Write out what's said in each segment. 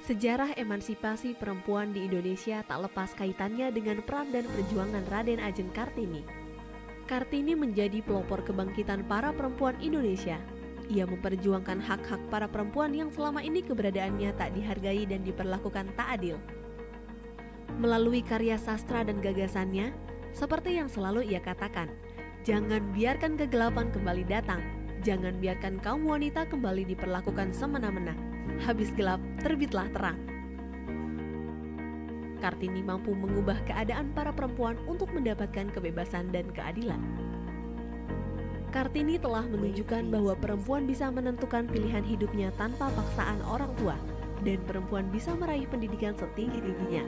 Sejarah emansipasi perempuan di Indonesia tak lepas kaitannya dengan peran dan perjuangan Raden Ajeng Kartini. Kartini menjadi pelopor kebangkitan para perempuan Indonesia. Ia memperjuangkan hak-hak para perempuan yang selama ini keberadaannya tak dihargai dan diperlakukan tak adil. Melalui karya sastra dan gagasannya, seperti yang selalu ia katakan, jangan biarkan kegelapan kembali datang, jangan biarkan kaum wanita kembali diperlakukan semena-mena. Habis gelap, terbitlah terang. Kartini mampu mengubah keadaan para perempuan untuk mendapatkan kebebasan dan keadilan. Kartini telah menunjukkan bahwa perempuan bisa menentukan pilihan hidupnya tanpa paksaan orang tua, dan perempuan bisa meraih pendidikan setinggi-tingginya.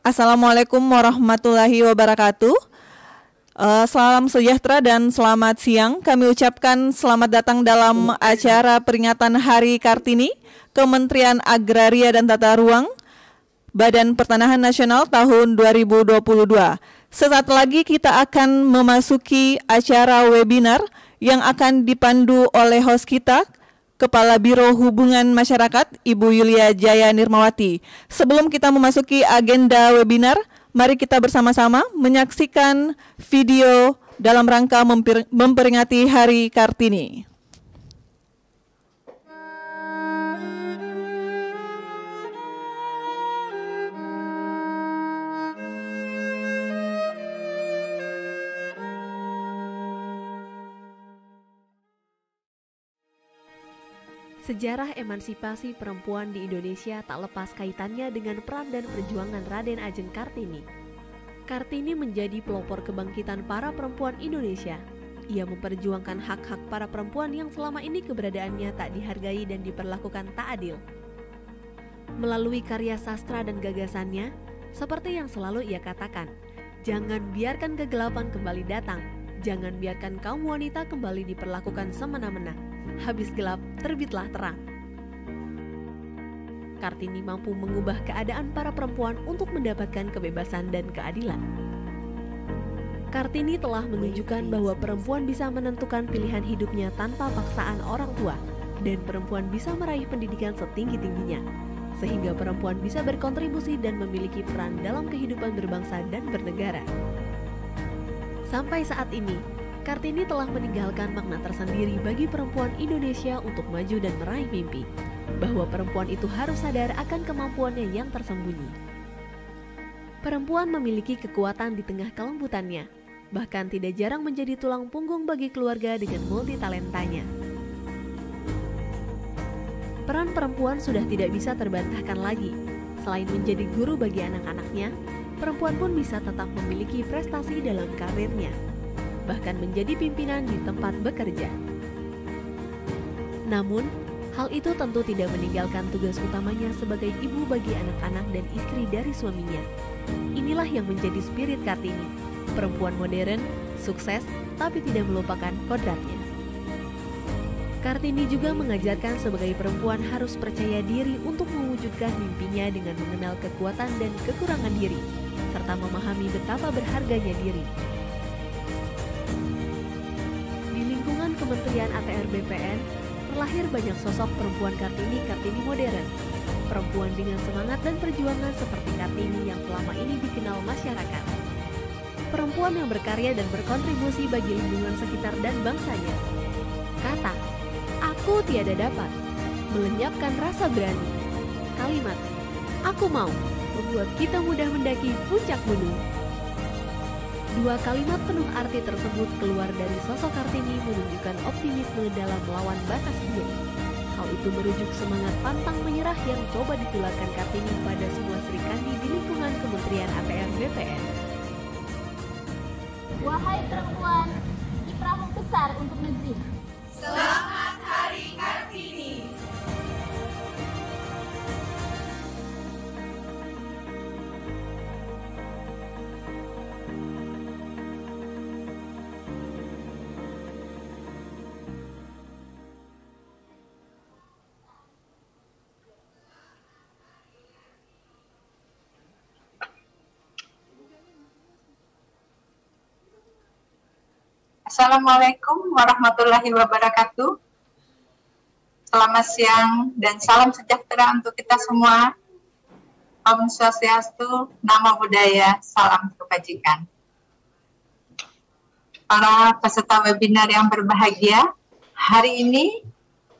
Assalamualaikum warahmatullahi wabarakatuh. Salam sejahtera dan selamat siang. Kami ucapkan selamat datang dalam acara peringatan Hari Kartini Kementerian Agraria dan Tata Ruang Badan Pertanahan Nasional tahun 2022. Sesaat lagi kita akan memasuki acara webinar yang akan dipandu oleh host kita, Kepala Biro Hubungan Masyarakat, Ibu Yulia Jaya Nirmawati. Sebelum kita memasuki agenda webinar, mari kita bersama-sama menyaksikan video dalam rangka memperingati Hari Kartini. Sejarah emansipasi perempuan di Indonesia tak lepas kaitannya dengan peran dan perjuangan Raden Ajeng Kartini. Kartini menjadi pelopor kebangkitan para perempuan Indonesia. Ia memperjuangkan hak-hak para perempuan yang selama ini keberadaannya tak dihargai dan diperlakukan tak adil. Melalui karya sastra dan gagasannya, seperti yang selalu ia katakan, jangan biarkan kegelapan kembali datang, jangan biarkan kaum wanita kembali diperlakukan semena-mena. Habis gelap, terbitlah terang. Kartini mampu mengubah keadaan para perempuan untuk mendapatkan kebebasan dan keadilan. Kartini telah menunjukkan bahwa perempuan bisa menentukan pilihan hidupnya tanpa paksaan orang tua, dan perempuan bisa meraih pendidikan setinggi-tingginya, sehingga perempuan bisa berkontribusi dan memiliki peran dalam kehidupan berbangsa dan bernegara. Sampai saat ini, Kartini telah meninggalkan makna tersendiri bagi perempuan Indonesia untuk maju dan meraih mimpi, bahwa perempuan itu harus sadar akan kemampuannya yang tersembunyi. Perempuan memiliki kekuatan di tengah kelembutannya, bahkan tidak jarang menjadi tulang punggung bagi keluarga dengan multitalentanya. Peran perempuan sudah tidak bisa terbantahkan lagi. Selain menjadi guru bagi anak-anaknya, perempuan pun bisa tetap memiliki prestasi dalam karirnya, bahkan menjadi pimpinan di tempat bekerja. Namun, hal itu tentu tidak meninggalkan tugas utamanya sebagai ibu bagi anak-anak dan istri dari suaminya. Inilah yang menjadi spirit Kartini, perempuan modern, sukses, tapi tidak melupakan kodratnya. Kartini juga mengajarkan sebagai perempuan harus percaya diri untuk mewujudkan mimpinya dengan mengenal kekuatan dan kekurangan diri, serta memahami betapa berharganya diri. Kementerian ATR BPN, terlahir banyak sosok perempuan Kartini modern. Perempuan dengan semangat dan perjuangan seperti Kartini yang selama ini dikenal masyarakat. perempuan yang berkarya dan berkontribusi bagi lingkungan sekitar dan bangsanya. Kata, aku tiada dapat, melenyapkan rasa berani. Kalimat, aku mau, membuat kita mudah mendaki puncak gunung. Dua kalimat penuh arti tersebut keluar dari sosok Kartini menunjukkan optimisme dalam melawan batas diri. Hal itu merujuk semangat pantang menyerah yang coba ditularkan Kartini pada semua Sri Kandi di lingkungan Kementerian ATR BPN. Wahai perempuan, kiprahmu besar untuk negeri. Selamat Hari Kartini. Assalamualaikum warahmatullahi wabarakatuh. Selamat siang dan salam sejahtera untuk kita semua. Om Swastiastu, Namo Buddhaya, salam kebajikan. Para peserta webinar yang berbahagia, hari ini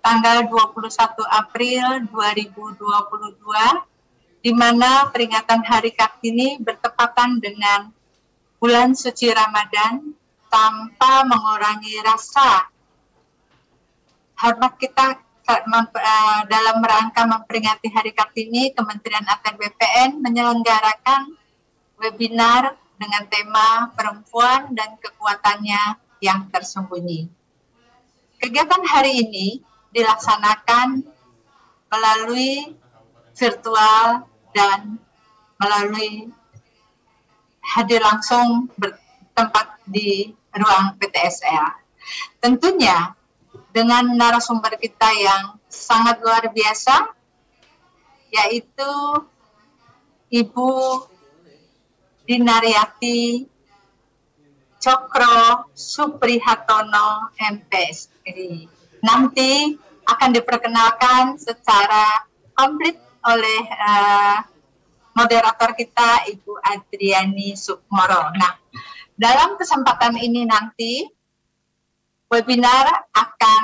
tanggal 21 April 2022, di mana peringatan Hari Kartini bertepatan dengan bulan suci Ramadan, tanpa mengurangi rasa hormat kita dalam rangka memperingati Hari Kartini. Kementerian ATR BPN menyelenggarakan webinar dengan tema perempuan dan kekuatannya yang tersembunyi. Kegiatan hari ini dilaksanakan melalui virtual dan melalui hadir langsung bertempat di ruang PTSL. Tentunya dengan narasumber kita yang sangat luar biasa, yaitu Ibu Dinariati Cokro Suprihatono MPSI. Nanti akan diperkenalkan secara komplit oleh moderator kita, Ibu Adriani Sukmoro. Nah, dalam kesempatan ini nanti webinar akan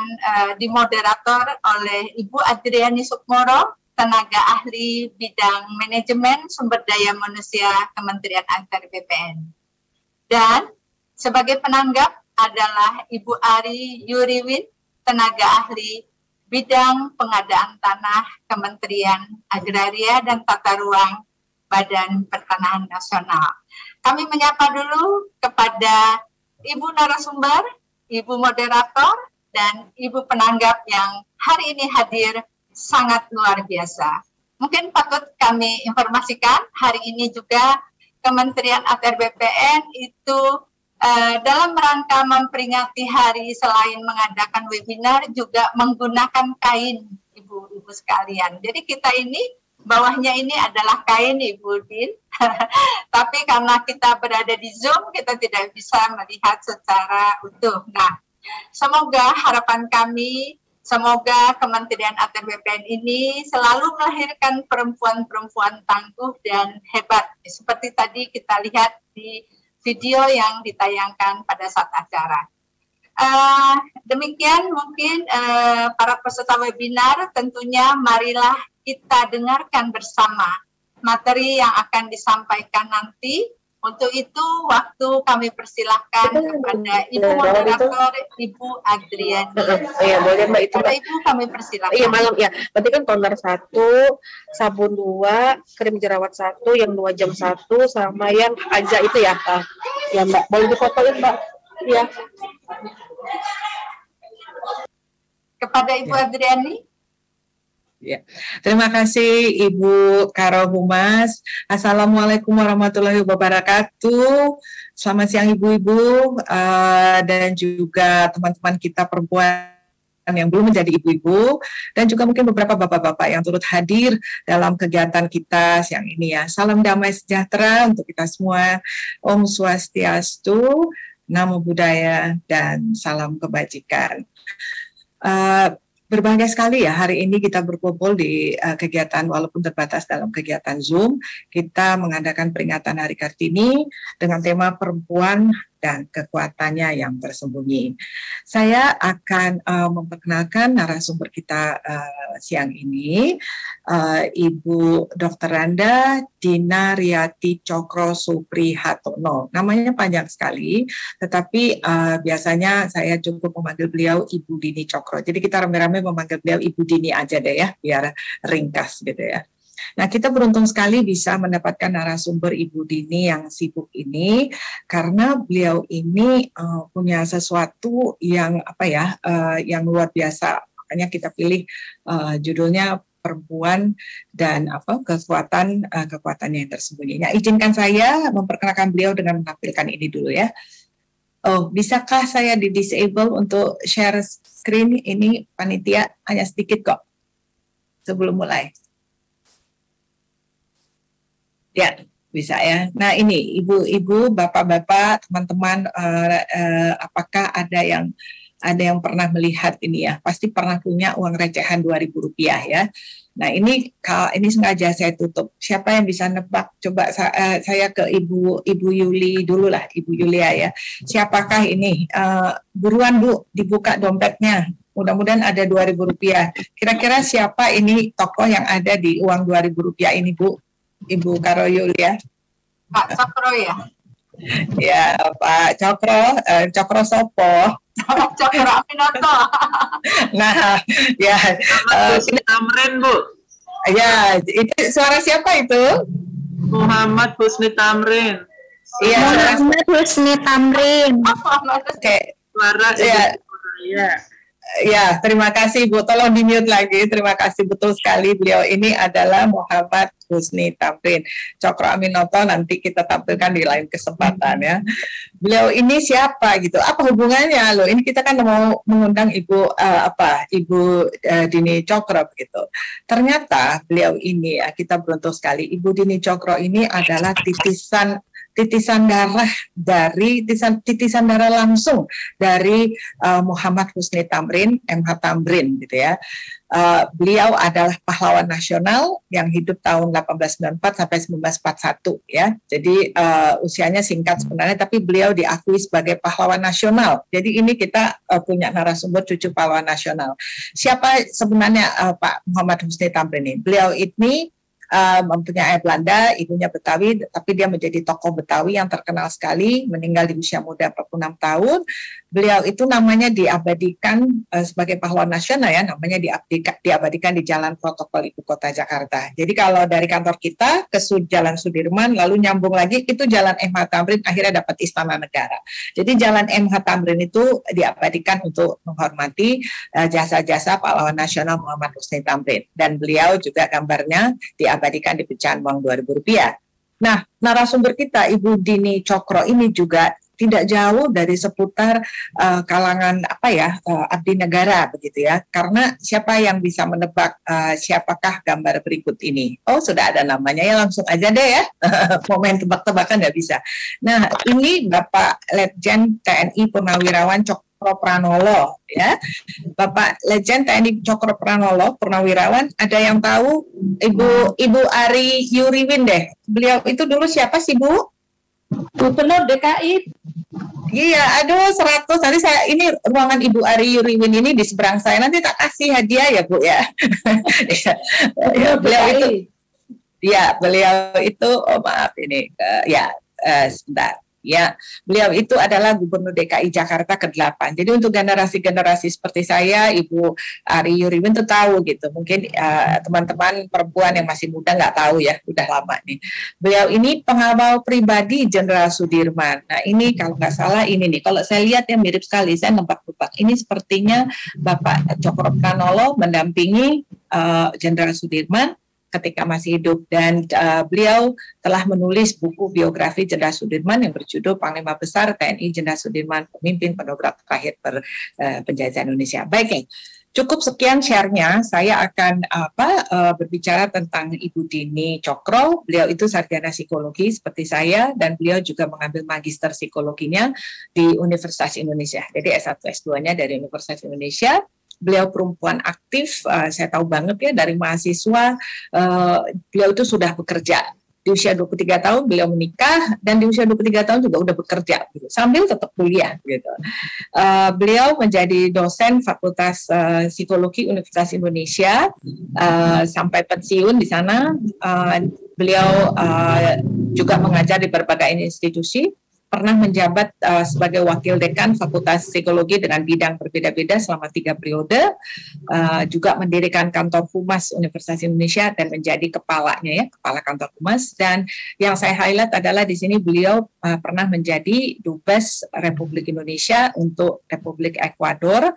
dimoderator oleh Ibu Adriani Sukmoro, tenaga ahli bidang manajemen sumber daya manusia Kementerian ATR BPN. Dan sebagai penanggap adalah Ibu Ari Yuriwin, tenaga ahli bidang pengadaan tanah Kementerian Agraria dan Tata Ruang Badan Pertanahan Nasional. Kami menyapa dulu kepada Ibu narasumber, Ibu moderator, dan Ibu penanggap yang hari ini hadir sangat luar biasa. Mungkin patut kami informasikan, hari ini juga Kementerian ATR BPN itu dalam rangka memperingati hari selain mengadakan webinar juga menggunakan kain, Ibu-ibu sekalian. Jadi kita ini bawahnya ini adalah kain, Ibu Din. Tapi karena kita berada di Zoom, kita tidak bisa melihat secara utuh. Nah, semoga harapan kami, semoga Kementerian ATR BPN ini selalu melahirkan perempuan-perempuan tangguh dan hebat. Seperti tadi kita lihat di video yang ditayangkan pada saat acara. Demikian mungkin para peserta webinar, tentunya marilah kita dengarkan bersama materi yang akan disampaikan nanti. Untuk itu waktu kami persilahkan kepada Ibu moderator, Ibu Adriani. Iya, boleh Mbak itu. Kepada Ibu kami persilahkan. Iya, malam ya. Berarti kan toner 1, sabun 2, krim jerawat 1, yang 2 jam 1, sama yang aja itu ya. Ya Mbak, boleh difotoin Mbak. Iya. Kepada Ibu Adriani. Ya. Terima kasih Ibu Karohumas. Assalamualaikum warahmatullahi wabarakatuh. Selamat siang Ibu-ibu dan juga teman-teman kita perempuan yang belum menjadi ibu-ibu, dan juga mungkin beberapa bapak-bapak yang turut hadir dalam kegiatan kita siang ini ya. Salam damai sejahtera untuk kita semua. Om Swastiastu, Namo Buddhaya, dan salam kebajikan. Berbahagia sekali ya hari ini kita berkumpul di kegiatan walaupun terbatas dalam kegiatan Zoom. Kita mengadakan peringatan Hari Kartini dengan tema perempuan dan kekuatannya yang tersembunyi. Saya akan memperkenalkan narasumber kita siang ini, Ibu Dr. Randa Dina Riyati Cokro Suprihatono. Namanya panjang sekali, tetapi biasanya saya cukup memanggil beliau Ibu Dini Cokro. Jadi kita rame-rame memanggil beliau Ibu Dini aja deh ya, biar ringkas gitu ya. Nah, kita beruntung sekali bisa mendapatkan narasumber Ibu Dini yang sibuk ini karena beliau ini punya sesuatu yang yang luar biasa. Makanya kita pilih judulnya perempuan dan kekuatannya yang tersembunyi. Nah, izinkan saya memperkenalkan beliau dengan menampilkan ini dulu ya. Oh, bisakah saya di-disable untuk share screen ini, panitia? Hanya sedikit kok sebelum mulai. Ya, bisa ya. Nah, ini ibu-ibu, bapak-bapak, teman-teman, apakah ada yang pernah melihat ini ya? Pasti pernah punya uang recehan Rp2.000 ya. Nah, ini sengaja saya tutup. Siapa yang bisa nebak? Coba saya ke Ibu Yuli dulu lah, Ibu Yulia ya. Siapakah ini? Buruan Bu, dibuka dompetnya. Mudah-mudahan ada Rp2.000. Kira-kira siapa ini tokoh yang ada di uang Rp2.000 ini Bu? Ibu Karo Yulia. Pak Cokro ya? Ya, Pak Cokro, Cokro Sopo. Cokro Aminoto. Nah, ya. Husni Tamrin, Bu. Ya, itu suara siapa itu? Muhammad Husni Tamrin. Iya, Muhammad Husni Tamrin. Oke. Suara ya. Ya, terima kasih Bu. Tolong di-mute lagi. Terima kasih, betul sekali. Beliau ini adalah Muhammad Husni Tamrin. Cokro Aminoto nanti kita tampilkan di lain kesempatan ya. Beliau ini siapa gitu? Apa hubungannya loh? Ini kita kan mau mengundang Ibu Dini Cokro gitu. Ternyata beliau ini kita beruntung sekali. Ibu Dini Cokro ini adalah titisan darah langsung dari Muhammad Husni Tamrin, MH Tamrin gitu ya. Beliau adalah pahlawan nasional yang hidup tahun 1894 sampai 1941 ya. Jadi usianya singkat sebenarnya, tapi beliau diakui sebagai pahlawan nasional. Jadi ini kita punya narasumber cucu pahlawan nasional. Siapa sebenarnya Pak Muhammad Husni Tamrin ini? Beliau ini mempunyai ayah Belanda, ibunya Betawi, tapi dia menjadi tokoh Betawi yang terkenal sekali, meninggal di usia muda 46 tahun. Beliau itu namanya diabadikan sebagai pahlawan nasional ya, namanya diabadikan di Jalan Protokol Ibu Kota Jakarta. Jadi kalau dari kantor kita ke Jalan Sudirman, lalu nyambung lagi, itu Jalan MH Tamrin, akhirnya dapat Istana Negara. Jadi Jalan MH Tamrin itu diabadikan untuk menghormati jasa-jasa pahlawan nasional Muhammad Husni Tamrin. Dan beliau juga gambarnya diabadikan di pecahan uang Rp2.000. Nah, narasumber kita Ibu Dini Cokro ini juga tidak jauh dari seputar kalangan abdi negara begitu ya. Karena siapa yang bisa menebak siapakah gambar berikut ini? Oh, sudah ada namanya ya, langsung aja deh ya. Mau main tebak-tebakan nggak bisa. Nah, ini Bapak Letjen TNI Purnawirawan Cokro Pranolo ya. Bapak Letjen TNI Cokro Pranolo Purnawirawan, ada yang tahu? Ibu Ari Yuriwin deh. Beliau itu dulu siapa sih Bu? Gubernur DKI. Iya, aduh 100. Nanti saya ini ruangan Ibu Ari Yuriwin ini di seberang saya. Nanti tak kasih hadiah ya Bu ya. Beliau itu maaf ini sebentar. Ya, beliau itu adalah Gubernur DKI Jakarta ke-8. Jadi untuk generasi-generasi seperti saya, Ibu Ari Yuriwin itu tahu gitu. Mungkin teman-teman perempuan yang masih muda nggak tahu ya, udah lama nih. Beliau ini pengawal pribadi Jenderal Sudirman. Nah ini kalau nggak salah ini nih, kalau saya lihat ya mirip sekali, saya nebak-nebak. Ini sepertinya Bapak Cokro Pranolo mendampingi Jenderal Sudirman ketika masih hidup, dan beliau telah menulis buku biografi Jenderal Sudirman yang berjudul Panglima Besar TNI Jenderal Sudirman, Pemimpin Pendobrak Terakhir Penjajahan Indonesia. Baik, cukup sekian share-nya. Saya akan berbicara tentang Ibu Dini Cokro. Beliau itu sarjana psikologi seperti saya, dan beliau juga mengambil magister psikologinya di Universitas Indonesia. Jadi S1 S2-nya dari Universitas Indonesia. beliau perempuan aktif, saya tahu banget ya dari mahasiswa, beliau itu sudah bekerja. Di usia 23 tahun beliau menikah dan di usia 23 tahun juga udah bekerja gitu, sambil tetap kuliah gitu. Beliau menjadi dosen Fakultas Psikologi Universitas Indonesia sampai pensiun di sana. Beliau juga mengajar di berbagai institusi, pernah menjabat sebagai wakil dekan Fakultas Psikologi dengan bidang berbeda-beda selama 3 periode, juga mendirikan kantor humas Universitas Indonesia dan menjadi kepalanya ya, kepala kantor humas. Dan yang saya highlight adalah di sini beliau pernah menjadi Dubes Republik Indonesia untuk Republik Ekuador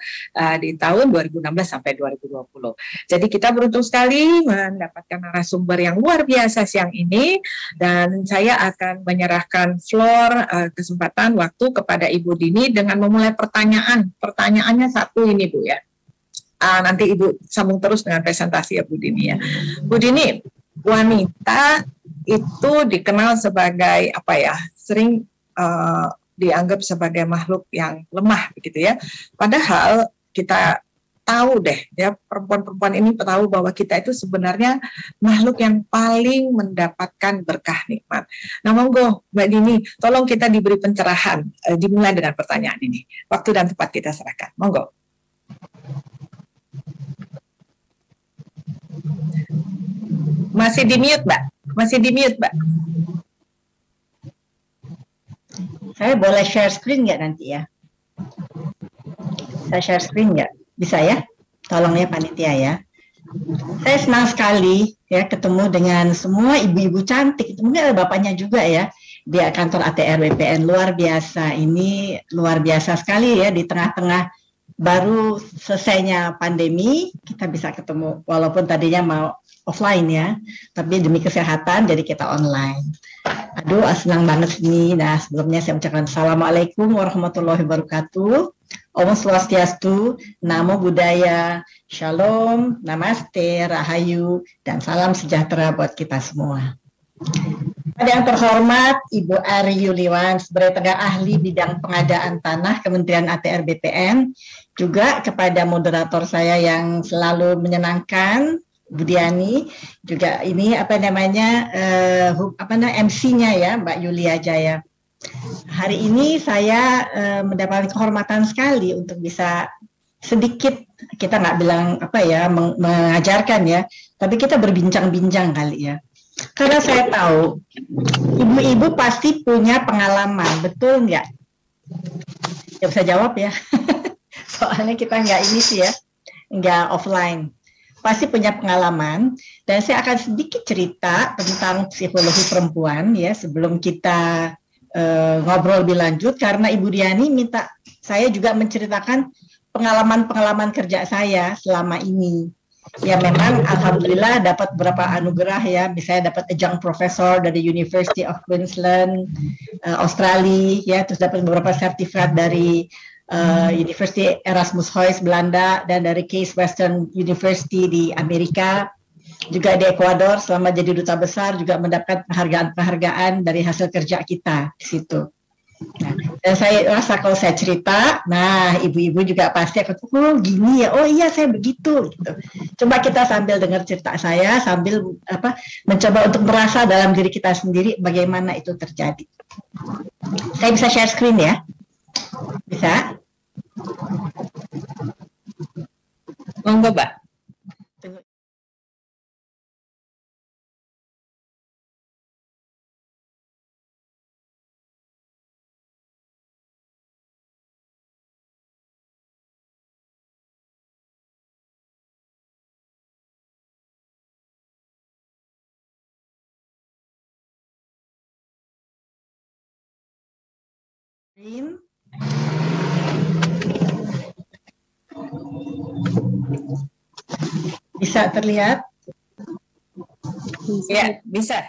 di tahun 2016 sampai 2020. Jadi kita beruntung sekali mendapatkan narasumber yang luar biasa siang ini, dan saya akan menyerahkan floor kesempatan waktu kepada Ibu Dini dengan memulai pertanyaan. Pertanyaannya satu ini Bu ya. Nanti Ibu sambung terus dengan presentasi ya Bu Dini ya. Bu Dini, wanita itu dikenal sebagai apa ya? Sering dianggap sebagai makhluk yang lemah begitu ya. Padahal kita tahu deh ya, perempuan-perempuan ini tahu bahwa kita itu sebenarnya makhluk yang paling mendapatkan berkah nikmat. Nah monggo Mbak Dini, tolong kita diberi pencerahan, dimulai dengan pertanyaan ini. Waktu dan tempat kita serahkan, monggo. Masih di mute Mbak, masih di mute Mbak. Saya boleh share screen nggak nanti ya? Saya share screen nggak? Bisa ya? Tolong ya panitia ya. Saya senang sekali ya ketemu dengan semua ibu-ibu cantik. Mungkin ada bapaknya juga ya di kantor ATR BPN. Luar biasa, ini luar biasa sekali ya, di tengah-tengah baru selesainya pandemi kita bisa ketemu, walaupun tadinya mau offline ya, tapi demi kesehatan jadi kita online. Aduh, senang banget ini. Nah, sebelumnya saya ucapkan Assalamualaikum warahmatullahi wabarakatuh. Om Swastiastu, Namo Buddhaya, Shalom, Namaste, Rahayu, dan salam sejahtera buat kita semua. Pada yang terhormat Ibu Ari Yuliwan sebagai tenaga ahli bidang pengadaan tanah Kementerian ATR BPN, juga kepada moderator saya yang selalu menyenangkan, Bu Diani, juga ini MC-nya ya, Mbak Yulia Jaya. Hari ini saya mendapatkan kehormatan sekali untuk bisa sedikit, kita nggak bilang mengajarkan ya, tapi kita berbincang-bincang kali ya. Karena saya tahu ibu-ibu pasti punya pengalaman, betul nggak? Ya bisa jawab ya. Soalnya kita nggak ini sih ya, nggak offline. Pasti punya pengalaman, dan saya akan sedikit cerita tentang psikologi perempuan ya sebelum kita ngobrol lebih lanjut, karena Ibu Diani minta saya juga menceritakan pengalaman-pengalaman kerja saya selama ini. Ya memang alhamdulillah dapat beberapa anugerah ya, misalnya dapat adjunct professor dari University of Queensland, Australia ya, terus dapat beberapa sertifikat dari University Erasmus Hoyes Belanda dan dari Case Western University di Amerika. Juga di Ekuador selama jadi duta besar juga mendapat penghargaan-penghargaan dari hasil kerja kita di situ. Nah, dan saya rasa kalau saya cerita, nah ibu-ibu juga pasti akan, oh gini ya, oh iya saya begitu. Gitu. Coba kita sambil dengar cerita saya, sambil mencoba untuk merasa dalam diri kita sendiri bagaimana itu terjadi. Saya bisa share screen ya? Bisa? Monggo Mbak. Bisa terlihat? Ya, bisa.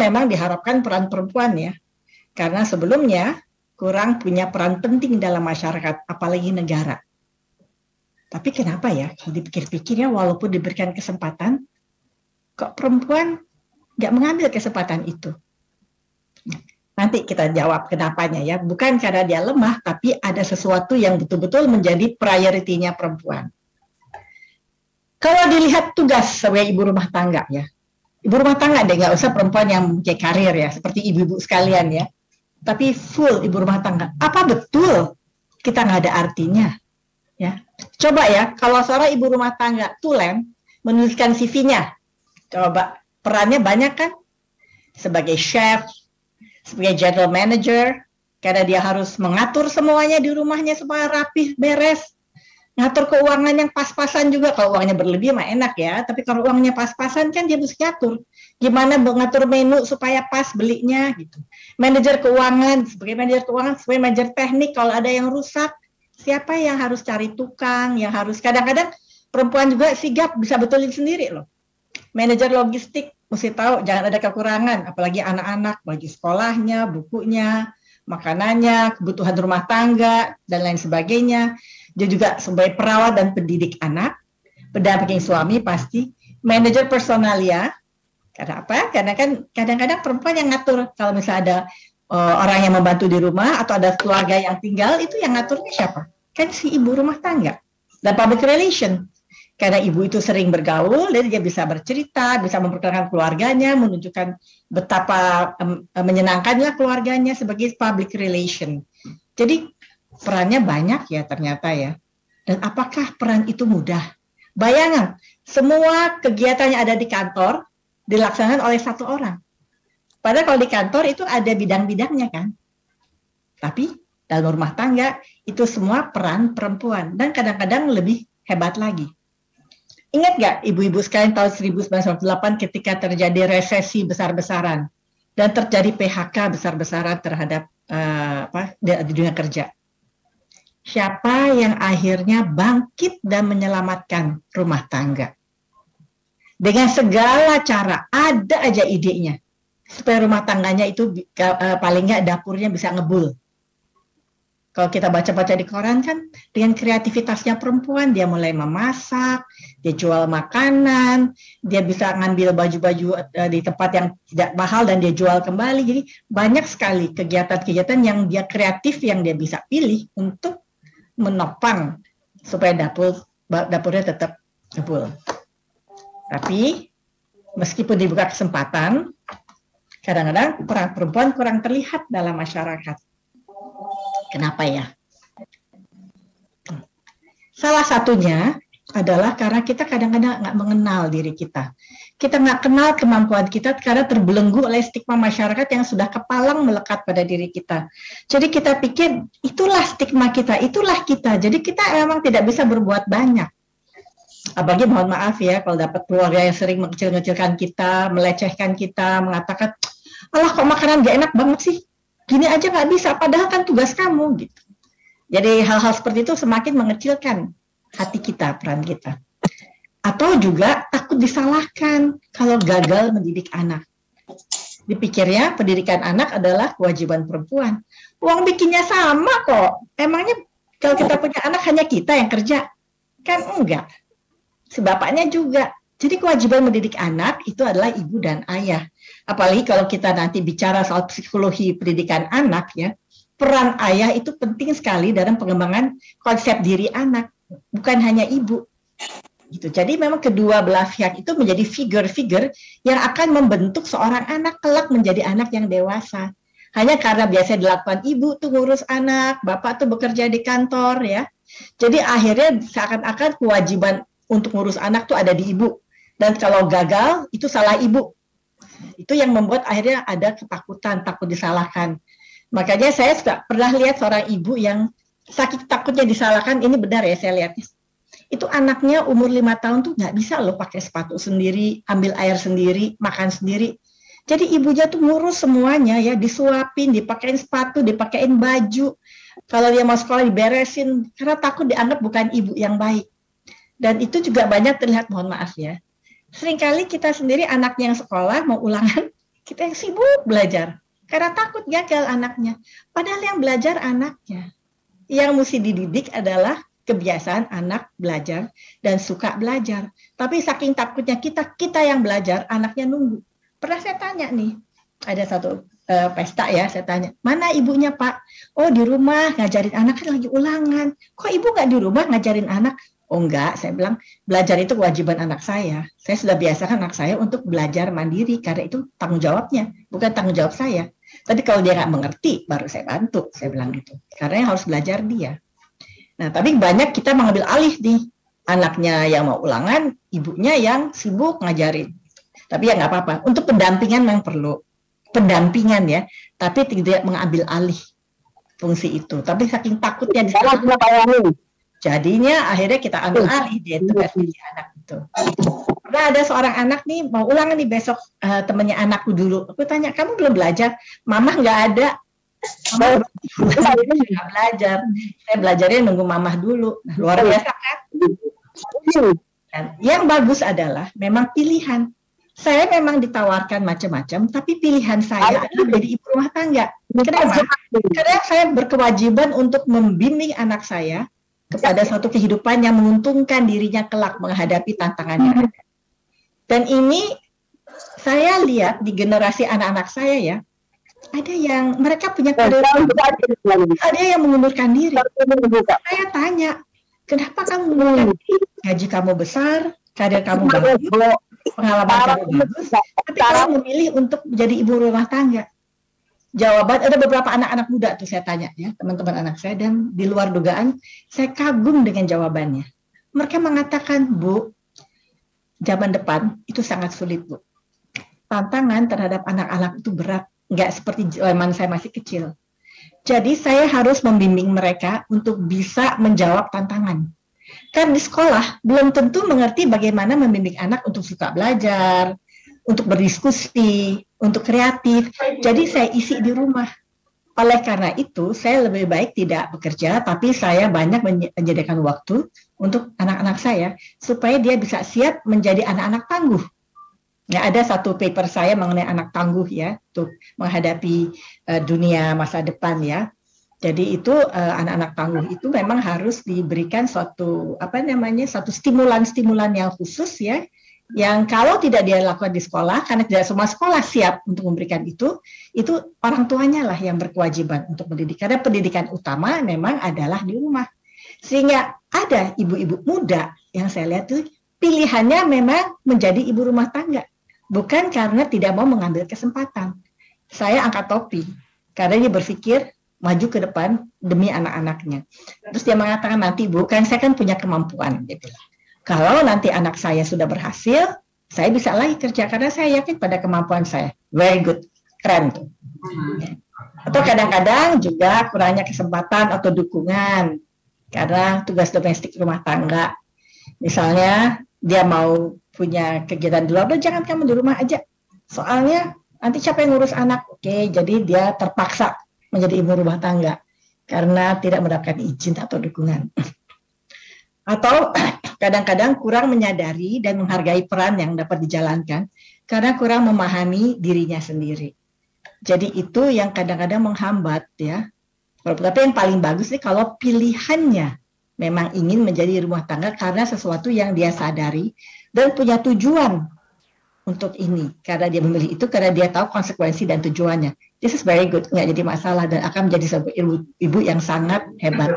memang diharapkan peran perempuan ya, karena sebelumnya kurang punya peran penting dalam masyarakat, apalagi negara. Tapi kenapa ya, kalau dipikir-pikir ya, walaupun diberikan kesempatan, kok perempuan nggak mengambil kesempatan itu? Nanti kita jawab kenapanya ya, bukan karena dia lemah, tapi ada sesuatu yang betul-betul menjadi prioritinya perempuan. Kalau dilihat tugas sebagai ibu rumah tangga ya, ibu rumah tangga deh, nggak usah perempuan yang punya karir ya, seperti ibu-ibu sekalian ya, tapi full ibu rumah tangga. Apa betul kita nggak ada artinya? Ya, coba ya, kalau seorang ibu rumah tangga tulen menuliskan CV-nya, coba perannya banyak kan? Sebagai chef, sebagai general manager, karena dia harus mengatur semuanya di rumahnya supaya rapih, beres. Ngatur keuangan yang pas-pasan juga. Kalau uangnya berlebih mah enak ya, tapi kalau uangnya pas-pasan kan dia mesti ngatur. Gimana mengatur menu supaya pas belinya gitu. Manajer keuangan, sebagai manajer keuangan, sebagai manajer teknik kalau ada yang rusak, siapa yang harus cari tukang, yang harus kadang-kadang perempuan juga sigap bisa betulin sendiri loh. Manajer logistik mesti tahu jangan ada kekurangan, apalagi anak-anak, bagi sekolahnya, bukunya, makanannya, kebutuhan rumah tangga, dan lain sebagainya. Dia juga sebagai perawat dan pendidik anak, pendamping suami pasti, manajer personalia. Karena apa? Karena kan kadang-kadang perempuan yang ngatur. Kalau misalnya ada orang yang membantu di rumah atau ada keluarga yang tinggal, itu yang ngaturnya siapa? Kan si ibu rumah tangga. Dan public relation. Karena ibu itu sering bergaul, dan dia bisa bercerita, bisa memperkenalkan keluarganya, menunjukkan betapa menyenangkannya keluarganya sebagai public relation. Jadi perannya banyak ya ternyata ya. Dan apakah peran itu mudah? Bayangan, semua kegiatan yang ada di kantor dilaksanakan oleh satu orang. Padahal kalau di kantor itu ada bidang-bidangnya kan. Tapi dalam rumah tangga itu semua peran perempuan. Dan kadang-kadang lebih hebat lagi. Ingat nggak ibu-ibu sekalian tahun 1998 ketika terjadi resesi besar-besaran. Dan terjadi PHK besar-besaran terhadap di dunia kerja. Siapa yang akhirnya bangkit dan menyelamatkan rumah tangga? Dengan segala cara, ada aja idenya. Supaya rumah tangganya itu paling nggak dapurnya bisa ngebul. Kalau kita baca-baca di koran kan, dengan kreativitasnya perempuan, dia mulai memasak, dia jual makanan, dia bisa ngambil baju-baju di tempat yang tidak mahal dan dia jual kembali. Jadi banyak sekali kegiatan-kegiatan yang dia kreatif, yang dia bisa pilih untuk menopang supaya dapurnya tetap ngebul. Tapi meskipun dibuka kesempatan, kadang-kadang peran perempuan kurang terlihat dalam masyarakat. Kenapa ya? Salah satunya adalah karena kita kadang-kadang nggak mengenal diri kita. Kita nggak kenal kemampuan kita karena terbelenggu oleh stigma masyarakat yang sudah kepalang melekat pada diri kita. Jadi kita pikir itulah stigma kita, itulah kita. Jadi kita memang tidak bisa berbuat banyak. Apalagi mohon maaf ya kalau dapat keluarga yang sering mengecil-ngecilkan kita, melecehkan kita, mengatakan, alah kok makanan gak enak banget sih? Gini aja nggak bisa, padahal kan tugas kamu gitu. Jadi hal-hal seperti itu semakin mengecilkan hati kita, peran kita. Atau juga takut disalahkan kalau gagal mendidik anak. Dipikirnya pendidikan anak adalah kewajiban perempuan. Uang bikinnya sama kok. Emangnya kalau kita punya anak hanya kita yang kerja? Kan enggak. Si bapaknya juga. Jadi kewajiban mendidik anak itu adalah ibu dan ayah. Apalagi kalau kita nanti bicara soal psikologi pendidikan anak ya, peran ayah itu penting sekali dalam pengembangan konsep diri anak, bukan hanya ibu. Gitu. Jadi memang kedua belah pihak itu menjadi figur-figur yang akan membentuk seorang anak kelak menjadi anak yang dewasa. Hanya karena biasanya dilakukan ibu tuh ngurus anak, bapak tuh bekerja di kantor ya. Jadi akhirnya seakan-akan kewajiban untuk ngurus anak tuh ada di ibu. Dan kalau gagal itu salah ibu. Itu yang membuat akhirnya ada ketakutan, takut disalahkan. Makanya saya juga pernah lihat seorang ibu yang saking takutnya disalahkan, ini benar ya saya lihat. Itu anaknya umur 5 tahun tuh nggak bisa loh pakai sepatu sendiri, ambil air sendiri, makan sendiri. Jadi ibunya tuh ngurus semuanya ya, disuapin, dipakein sepatu, dipakein baju. Kalau dia mau sekolah diberesin, karena takut dianggap bukan ibu yang baik. Dan itu juga banyak terlihat, mohon maaf ya. Seringkali kita sendiri anaknya yang sekolah mau ulangan, Kita yang sibuk belajar karena takut gagal anaknya. Padahal yang belajar anaknya. Yang mesti dididik adalah kebiasaan anak belajar dan suka belajar. Tapi saking takutnya kita yang belajar, anaknya nunggu. Pernah saya tanya nih, ada satu pesta ya, saya tanya, mana ibunya Pak? Oh di rumah ngajarin anak, kan lagi ulangan. Kok ibu nggak di rumah ngajarin anak? Oh enggak, saya bilang belajar itu kewajiban anak saya. Saya sudah biasakan anak saya untuk belajar mandiri karena itu tanggung jawabnya, bukan tanggung jawab saya. Tapi kalau dia nggak mengerti, baru saya bantu, saya bilang gitu. Karena yang harus belajar dia. Nah, tapi banyak kita mengambil alih nih, anaknya yang mau ulangan, ibunya yang sibuk ngajarin. Tapi ya nggak apa-apa. Untuk pendampingan memang perlu pendampingan ya, tapi tidak mengambil alih fungsi itu. Tapi saking takutnya di sana, jadinya akhirnya kita ambil alih dia tugas pilih anak itu. Pernah ada seorang anak nih mau ulangan nih besok, temennya anakku dulu. Aku tanya, kamu belum belajar? Mamah nggak ada. Mama nggak belajar. Saya belajarnya nunggu mamah dulu. Nah, luar biasa kan? Dan yang bagus adalah memang pilihan. Saya memang ditawarkan macam-macam, tapi pilihan saya adalah menjadi ibu rumah tangga. Kenapa? Karena saya berkewajiban untuk membimbing anak saya kepada suatu kehidupan yang menguntungkan dirinya kelak menghadapi tantangannya. Dan ini saya lihat di generasi anak-anak saya ya, ada yang mereka punya karir, ada yang mengundurkan diri. Saya tanya, kenapa kamu mengundurkan diri? Gaji kamu besar, karir kamu bagus, pengalaman kamu bagus, tapi kamu memilih untuk menjadi ibu rumah tangga. Jawaban, ada beberapa anak-anak muda tuh saya tanya ya, teman-teman anak saya, dan di luar dugaan saya kagum dengan jawabannya. Mereka mengatakan, Bu, zaman depan itu sangat sulit, Bu. Tantangan terhadap anak-anak itu berat, nggak seperti zaman saya masih kecil. Jadi saya harus membimbing mereka untuk bisa menjawab tantangan. Karena di sekolah belum tentu mengerti bagaimana membimbing anak untuk suka belajar, untuk berdiskusi, untuk kreatif. Jadi saya isi di rumah. Oleh karena itu, saya lebih baik tidak bekerja, tapi saya banyak menyediakan waktu untuk anak-anak saya, supaya dia bisa siap menjadi anak-anak tangguh. Ya, ada satu paper saya mengenai anak tangguh ya, untuk menghadapi dunia masa depan ya. Jadi itu anak-anak tangguh itu memang harus diberikan suatu satu stimulan-stimulan yang khusus ya, yang kalau tidak dia lakukan di sekolah, karena tidak semua sekolah siap untuk memberikan itu orang tuanya lah yang berkewajiban untuk mendidik. Karena pendidikan utama memang adalah di rumah. Sehingga ada ibu-ibu muda yang saya lihat tuh pilihannya memang menjadi ibu rumah tangga. Bukan karena tidak mau mengambil kesempatan. Saya angkat topi, karena dia berpikir maju ke depan demi anak-anaknya. Terus dia mengatakan, nanti Bu, kan saya kan punya kemampuan, dia bilang. Kalau nanti anak saya sudah berhasil, saya bisa lagi kerja karena saya yakin pada kemampuan saya. Very good, keren tuh. Atau kadang-kadang juga kurangnya kesempatan atau dukungan karena tugas domestik rumah tangga. Misalnya dia mau punya kegiatan di luar, jangan kamu di rumah aja. Soalnya nanti siapa yang ngurus anak? Oke, jadi dia terpaksa menjadi ibu rumah tangga karena tidak mendapatkan izin atau dukungan. Atau kadang-kadang kurang menyadari dan menghargai peran yang dapat dijalankan karena kurang memahami dirinya sendiri. Jadi itu yang kadang-kadang menghambat ya. Tapi yang paling bagus nih kalau pilihannya memang ingin menjadi rumah tangga karena sesuatu yang dia sadari dan punya tujuan untuk ini. Karena dia memilih itu karena dia tahu konsekuensi dan tujuannya. This is very good, nggak jadi masalah dan akan menjadi sebuah ibu yang sangat hebat.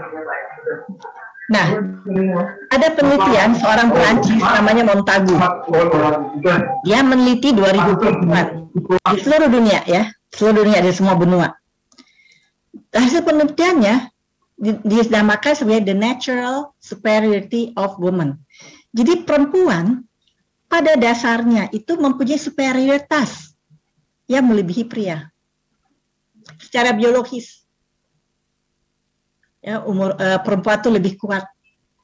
Nah, ada penelitian seorang Perancis namanya Montagu. Dia meneliti 2004 di seluruh dunia ya, seluruh dunia di semua benua. Hasil penelitiannya dinamakan sebagai the natural superiority of women. Jadi perempuan pada dasarnya itu mempunyai superioritas yang melebihi pria secara biologis. Ya, perempuan itu lebih kuat,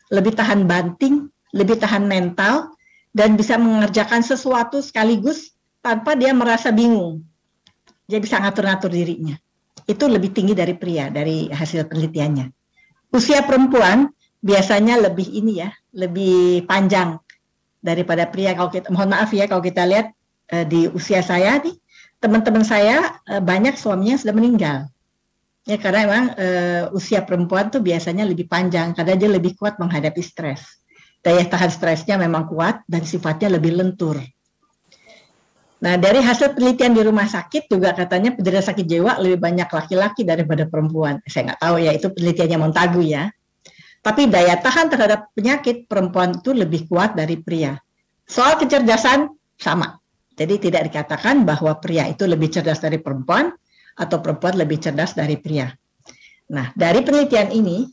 lebih tahan banting, lebih tahan mental, dan bisa mengerjakan sesuatu sekaligus tanpa dia merasa bingung. Dia bisa ngatur-ngatur dirinya. Itu lebih tinggi dari pria, dari hasil penelitiannya. Usia perempuan biasanya lebih lebih panjang daripada pria. Kalau kita, mohon maaf ya, kalau kita lihat di usia saya nih, teman-teman saya banyak suaminya sudah meninggal. Ya karena memang usia perempuan tuh biasanya lebih panjang karena dia lebih kuat menghadapi stres. Daya tahan stresnya memang kuat dan sifatnya lebih lentur. Nah, dari hasil penelitian di rumah sakit juga katanya penderita sakit jiwa lebih banyak laki-laki daripada perempuan. Saya nggak tahu ya, itu penelitiannya Montagu ya. Tapi daya tahan terhadap penyakit perempuan itu lebih kuat dari pria. Soal kecerdasan sama. Jadi tidak dikatakan bahwa pria itu lebih cerdas dari perempuan atau perempuan lebih cerdas dari pria. Nah, dari penelitian ini,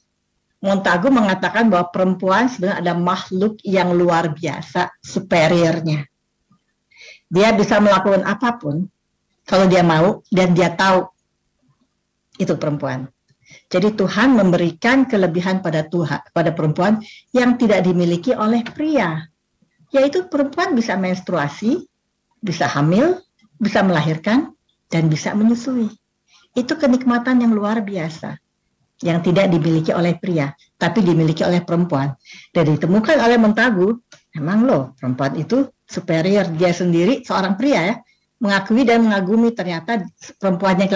Montagu mengatakan bahwa perempuan sebenarnya ada makhluk yang luar biasa, superiornya. Dia bisa melakukan apapun kalau dia mau dan dia tahu. Itu perempuan. Jadi Tuhan memberikan kelebihan pada perempuan yang tidak dimiliki oleh pria. Yaitu perempuan bisa menstruasi, bisa hamil, bisa melahirkan, dan bisa menyusui. Itu kenikmatan yang luar biasa. Yang tidak dimiliki oleh pria, tapi dimiliki oleh perempuan. Dan ditemukan oleh Montagu, memang loh, perempuan itu superior. Dia sendiri, seorang pria ya, mengakui dan mengagumi ternyata perempuannya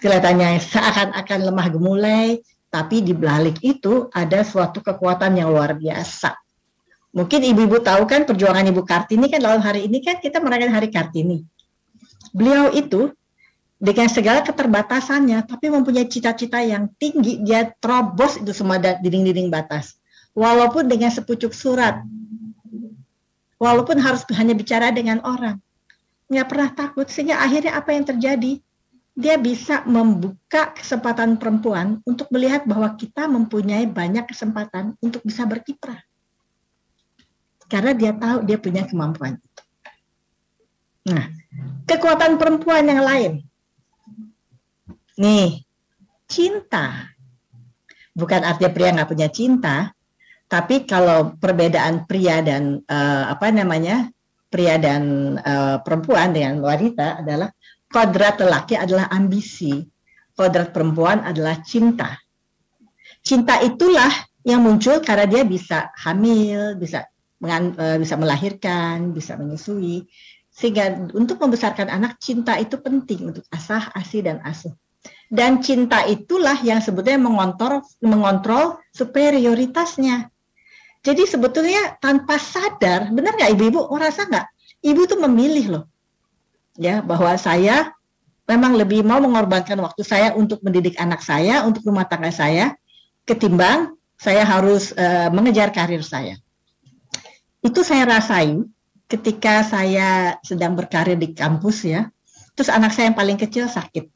kelihatannya seakan-akan lemah gemulai, tapi di balik itu ada suatu kekuatan yang luar biasa. Mungkin ibu-ibu tahu kan perjuangan Ibu Kartini kan dalam hari ini kan kita merayakan Hari Kartini. Beliau itu dengan segala keterbatasannya, tapi mempunyai cita-cita yang tinggi, dia terobos itu semua dinding-dinding batas. Walaupun dengan sepucuk surat, walaupun harus hanya bicara dengan orang, nggak pernah takut, sehingga akhirnya apa yang terjadi? Dia bisa membuka kesempatan perempuan untuk melihat bahwa kita mempunyai banyak kesempatan untuk bisa berkiprah. Karena dia tahu dia punya kemampuan itu. Nah, kekuatan perempuan yang lain. Nih, cinta. Bukan artinya pria nggak punya cinta, tapi kalau perbedaan pria dan pria dan perempuan dengan wanita adalah kodrat lelaki adalah ambisi, kodrat perempuan adalah cinta. Cinta itulah yang muncul karena dia bisa hamil, bisa melahirkan, bisa menyusui. Sehingga untuk membesarkan anak, cinta itu penting untuk asah, asi, dan asuh. Dan cinta itulah yang sebetulnya mengontrol superioritasnya. Jadi sebetulnya tanpa sadar, benar nggak ibu-ibu? Merasa nggak? Ibu tuh memilih loh, ya bahwa saya memang lebih mau mengorbankan waktu saya untuk mendidik anak saya, untuk rumah tangga saya, ketimbang saya harus mengejar karir saya. Itu saya rasain ketika saya sedang berkarir di kampus ya. Terus anak saya yang paling kecil sakit.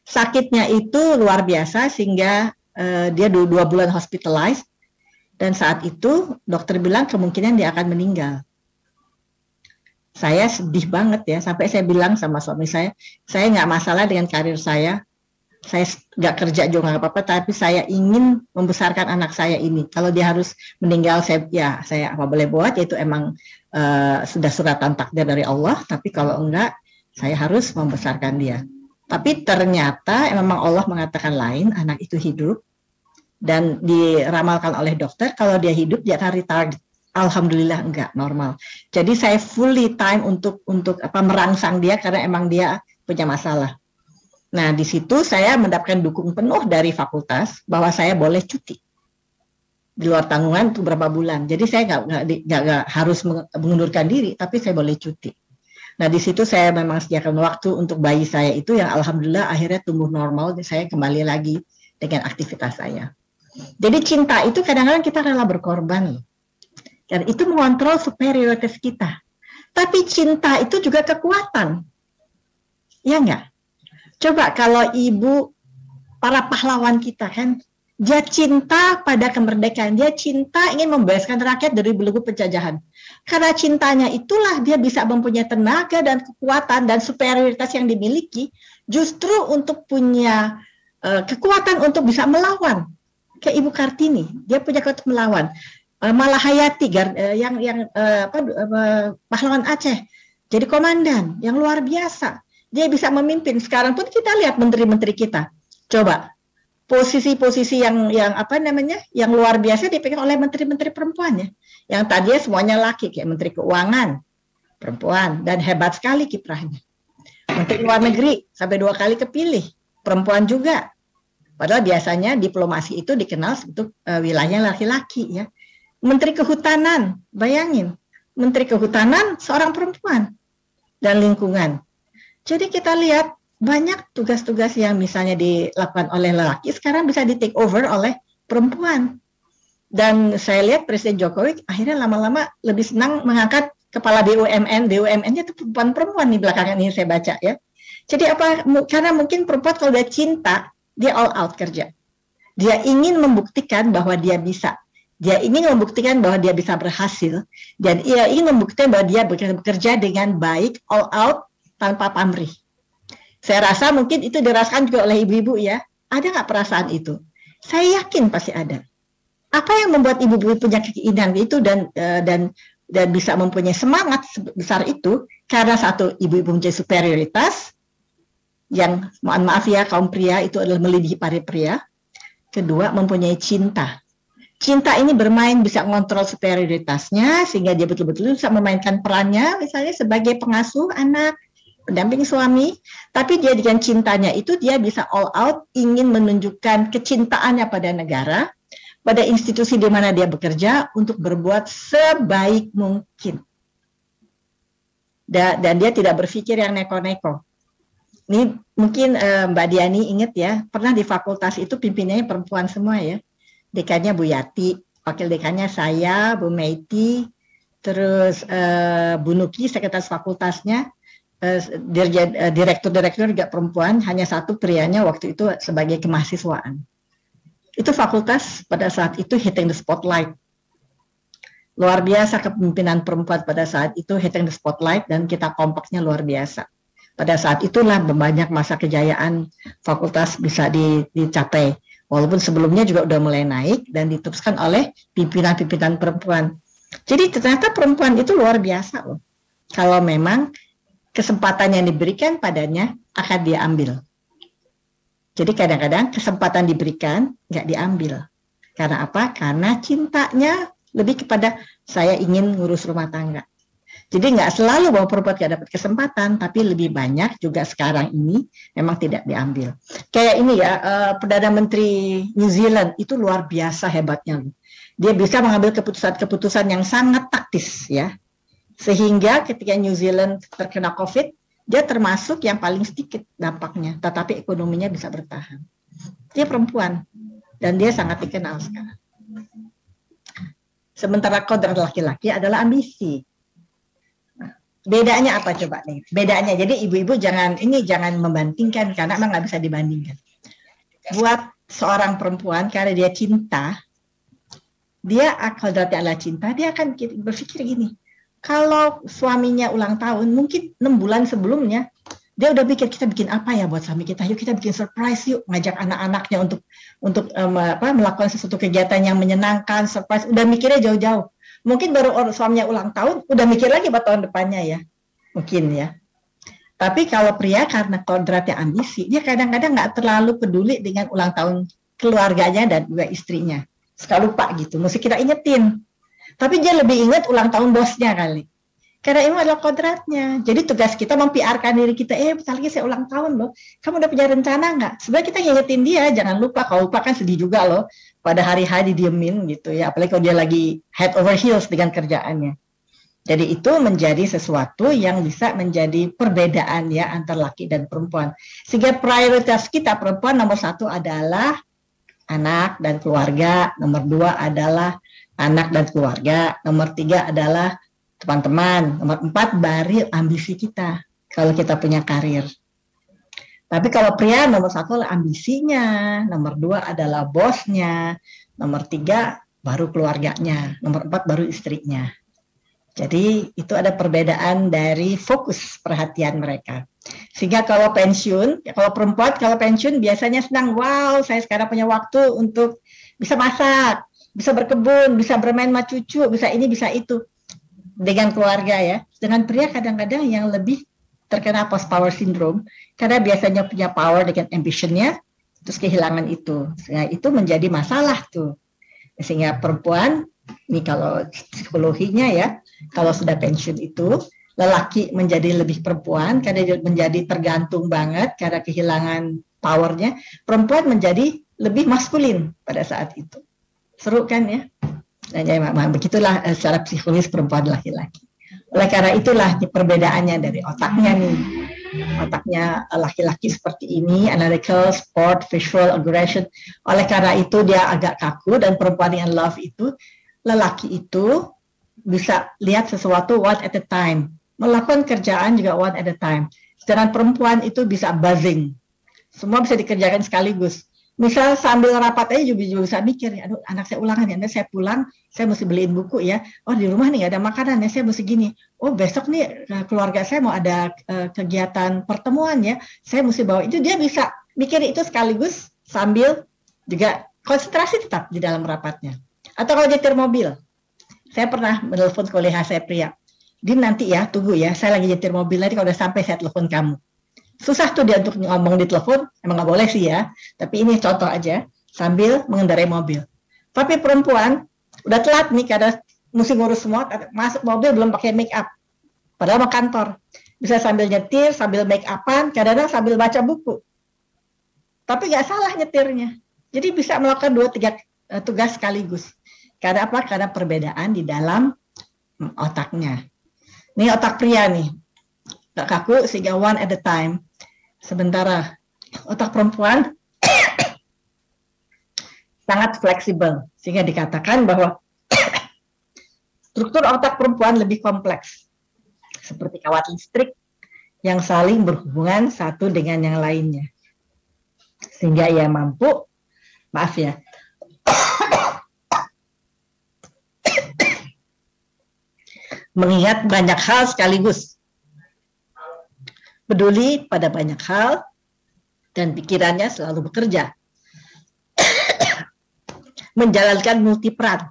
Sakitnya itu luar biasa sehingga dia 2 bulan hospitalized. Dan saat itu dokter bilang kemungkinan dia akan meninggal. Saya sedih banget ya, sampai saya bilang sama suami saya nggak masalah dengan karir saya nggak kerja juga nggak apa-apa, tapi saya ingin membesarkan anak saya ini. Kalau dia harus meninggal, saya apa boleh buat, yaitu emang sudah suratan takdir dari Allah, tapi kalau enggak, saya harus membesarkan dia. Tapi ternyata memang Allah mengatakan lain, anak itu hidup, dan diramalkan oleh dokter, kalau dia hidup, dia akan retard. Alhamdulillah enggak, normal. Jadi saya fully time untuk merangsang dia, karena emang dia punya masalah. Nah, di situ saya mendapatkan dukung penuh dari fakultas bahwa saya boleh cuti di luar tanggungan untuk beberapa bulan. Jadi saya nggak harus mengundurkan diri, tapi saya boleh cuti. Nah, di situ saya memang sediakan waktu untuk bayi saya itu yang alhamdulillah akhirnya tumbuh normal. Saya kembali lagi dengan aktivitas saya. Jadi cinta itu kadang-kadang kita rela berkorban, dan itu mengontrol superioritas kita. Tapi cinta itu juga kekuatan, ya enggak? Coba kalau ibu, para pahlawan kita kan, dia cinta pada kemerdekaan, dia cinta ingin membebaskan rakyat dari belenggu penjajahan. Karena cintanya itulah dia bisa mempunyai tenaga dan kekuatan dan superioritas yang dimiliki, justru untuk punya kekuatan untuk bisa melawan. Kayak Ibu Kartini, dia punya kekuatan melawan. Malahayati, pahlawan Aceh, jadi komandan yang luar biasa. Dia bisa memimpin. Sekarang pun kita lihat menteri-menteri kita. Coba posisi-posisi yang luar biasa dipegang oleh menteri-menteri perempuan ya. Yang tadinya semuanya laki, kayak menteri keuangan perempuan, dan hebat sekali kiprahnya. Menteri Luar Negeri sampai 2 kali kepilih, perempuan juga. Padahal biasanya diplomasi itu dikenal untuk wilayah laki-laki ya. Menteri Kehutanan, bayangin, Menteri Kehutanan seorang perempuan dan lingkungan. Jadi kita lihat banyak tugas-tugas yang misalnya dilakukan oleh lelaki sekarang bisa di take over oleh perempuan. Dan saya lihat Presiden Jokowi akhirnya lama-lama lebih senang mengangkat kepala BUMN, BUMN-nya itu perempuan nih belakangan ini saya baca ya. Jadi apa? Karena mungkin perempuan kalau dia cinta, dia all out kerja. Dia ingin membuktikan bahwa dia bisa. Dia ingin membuktikan bahwa dia bisa berhasil. Dan dia ingin membuktikan bahwa dia bekerja dengan baik, all out, tanpa pamrih. Saya rasa mungkin itu dirasakan juga oleh ibu-ibu ya. Ada nggak perasaan itu? Saya yakin pasti ada. Apa yang membuat ibu-ibu punya keinginan itu dan bisa mempunyai semangat besar itu? Karena satu, ibu-ibu mempunyai superioritas, yang mohon maaf ya kaum pria itu adalah melebihi para pria. Kedua, mempunyai cinta. Cinta ini bermain bisa mengontrol superioritasnya sehingga dia betul-betul bisa memainkan perannya misalnya sebagai pengasuh anak, pendamping suami, tapi dia dengan cintanya itu dia bisa all out ingin menunjukkan kecintaannya pada negara, pada institusi di mana dia bekerja untuk berbuat sebaik mungkin. Dan dia tidak berpikir yang neko-neko. Ini mungkin Mbak Diani ingat ya, pernah di fakultas itu pimpinannya perempuan semua ya. Dekannya Bu Yati, wakil dekannya saya, Bu Meiti, terus Bu Nuki, sekretaris fakultasnya, direktur juga perempuan, hanya satu prianya waktu itu sebagai kemahasiswaan. Itu fakultas pada saat itu hitting the spotlight. Luar biasa kepemimpinan perempuan pada saat itu hitting the spotlight dan kita kompaknya luar biasa. Pada saat itulah banyak masa kejayaan fakultas bisa dicapai. Walaupun sebelumnya juga udah mulai naik dan diteruskan oleh pimpinan-pimpinan perempuan. Jadi ternyata perempuan itu luar biasa loh. Kalau memang kesempatan yang diberikan padanya akan diambil. Jadi kadang-kadang kesempatan diberikan nggak diambil. Karena apa? Karena cintanya lebih kepada saya ingin ngurus rumah tangga. Jadi nggak selalu bahwa perempuan nggak dapat kesempatan, tapi lebih banyak juga sekarang ini memang tidak diambil. Kayak ini ya, Perdana Menteri New Zealand itu luar biasa hebatnya. Dia bisa mengambil keputusan-keputusan yang sangat taktis ya. Sehingga ketika New Zealand terkena COVID, dia termasuk yang paling sedikit dampaknya, tetapi ekonominya bisa bertahan. Dia perempuan dan dia sangat dikenal sekarang. Sementara kodrat laki-laki adalah ambisi. Bedanya apa coba nih? Bedanya, jadi ibu-ibu jangan membandingkan karena emang nggak bisa dibandingkan. Buat seorang perempuan karena dia cinta, dia kodratnya adalah cinta, dia akan berpikir gini. Kalau suaminya ulang tahun, mungkin 6 bulan sebelumnya dia udah pikir kita bikin apa ya buat suami kita? Yuk kita bikin surprise yuk, ngajak anak-anaknya untuk melakukan sesuatu kegiatan yang menyenangkan, surprise. Udah mikirnya jauh-jauh. Mungkin baru suaminya ulang tahun, udah mikir lagi buat tahun depannya ya. Mungkin ya. Tapi kalau pria karena kodratnya ambisi, dia kadang-kadang nggak terlalu peduli dengan ulang tahun keluarganya dan juga istrinya. Suka lupa gitu, mesti kita ingetin. Tapi dia lebih ingat ulang tahun bosnya kali. Karena ini adalah kodratnya. Jadi tugas kita mempiarkan diri kita, bentar lagi saya ulang tahun loh. Kamu udah punya rencana nggak? Sebenarnya kita ngingetin dia, jangan lupa. Kalau lupa kan sedih juga loh. Pada hari-hari didiemin gitu ya. Apalagi kalau dia lagi head over heels dengan kerjaannya. Jadi itu menjadi sesuatu yang bisa menjadi perbedaan ya antara laki dan perempuan. Sehingga prioritas kita perempuan nomor 1 adalah anak dan keluarga. Nomor 2 adalah anak dan keluarga. Nomor 3 adalah teman-teman. Nomor 4 baru ambisi kita kalau kita punya karir. Tapi kalau pria nomor 1 adalah ambisinya, nomor 2 adalah bosnya, nomor 3 baru keluarganya, nomor 4 baru istrinya. Jadi itu ada perbedaan dari fokus perhatian mereka. Sehingga kalau pensiun, ya kalau perempuan kalau pensiun biasanya senang, wow saya sekarang punya waktu untuk bisa masak, bisa berkebun, bisa bermain sama cucu, bisa ini, bisa itu. Dengan keluarga ya. Dengan pria kadang-kadang yang lebih terkena post power syndrome karena biasanya punya power dengan ambitionnya terus kehilangan itu. Sehingga itu menjadi masalah tuh. Sehingga perempuan ini kalau psikologinya ya, kalau sudah pensiun itu lelaki menjadi lebih perempuan karena dia menjadi tergantung banget karena kehilangan powernya, perempuan menjadi lebih maskulin pada saat itu. Seru kan ya? Nah, ya, begitulah secara psikologis perempuan laki-laki. Oleh karena itulah perbedaannya dari otaknya nih. Otaknya laki-laki seperti ini, analytical, sport, visual, aggression. Oleh karena itu dia agak kaku, dan perempuan yang love itu, lelaki itu bisa lihat sesuatu one at a time. Melakukan kerjaan juga one at a time. Sedangkan perempuan itu bisa buzzing. Semua bisa dikerjakan sekaligus. Misal sambil rapat aja juga bisa mikir, aduh anak saya ulangan ya, nanti saya pulang, saya mesti beliin buku ya, oh di rumah nih nggak ada makanan ya, saya mesti gini, oh besok nih keluarga saya mau ada kegiatan pertemuan ya, saya mesti bawa itu, dia bisa mikir itu sekaligus sambil juga konsentrasi tetap di dalam rapatnya. Atau kalau nyetir mobil, saya pernah menelpon kolega saya pria, Din nanti ya, tunggu ya, saya lagi nyetir mobil, nanti kalau udah sampai saya telepon kamu. Susah tuh dia untuk ngomong di telepon, emang nggak boleh sih ya, tapi ini contoh aja, sambil mengendarai mobil. Tapi perempuan, udah telat nih, karena mesti ngurus semua, masuk mobil belum pakai make up, padahal mau kantor. Bisa sambil nyetir, sambil make upan, kadang-kadang sambil baca buku. Tapi nggak salah nyetirnya. Jadi bisa melakukan 2-3 tugas sekaligus. Karena apa? Karena perbedaan di dalam otaknya. Ini otak pria nih, nggak kaku sehingga one at a time. Sementara otak perempuan sangat fleksibel, sehingga dikatakan bahwa struktur otak perempuan lebih kompleks, seperti kawat listrik yang saling berhubungan satu dengan yang lainnya, sehingga ia mampu, maaf ya, mengingat banyak hal sekaligus, peduli pada banyak hal, dan pikirannya selalu bekerja. Menjalankan multiperan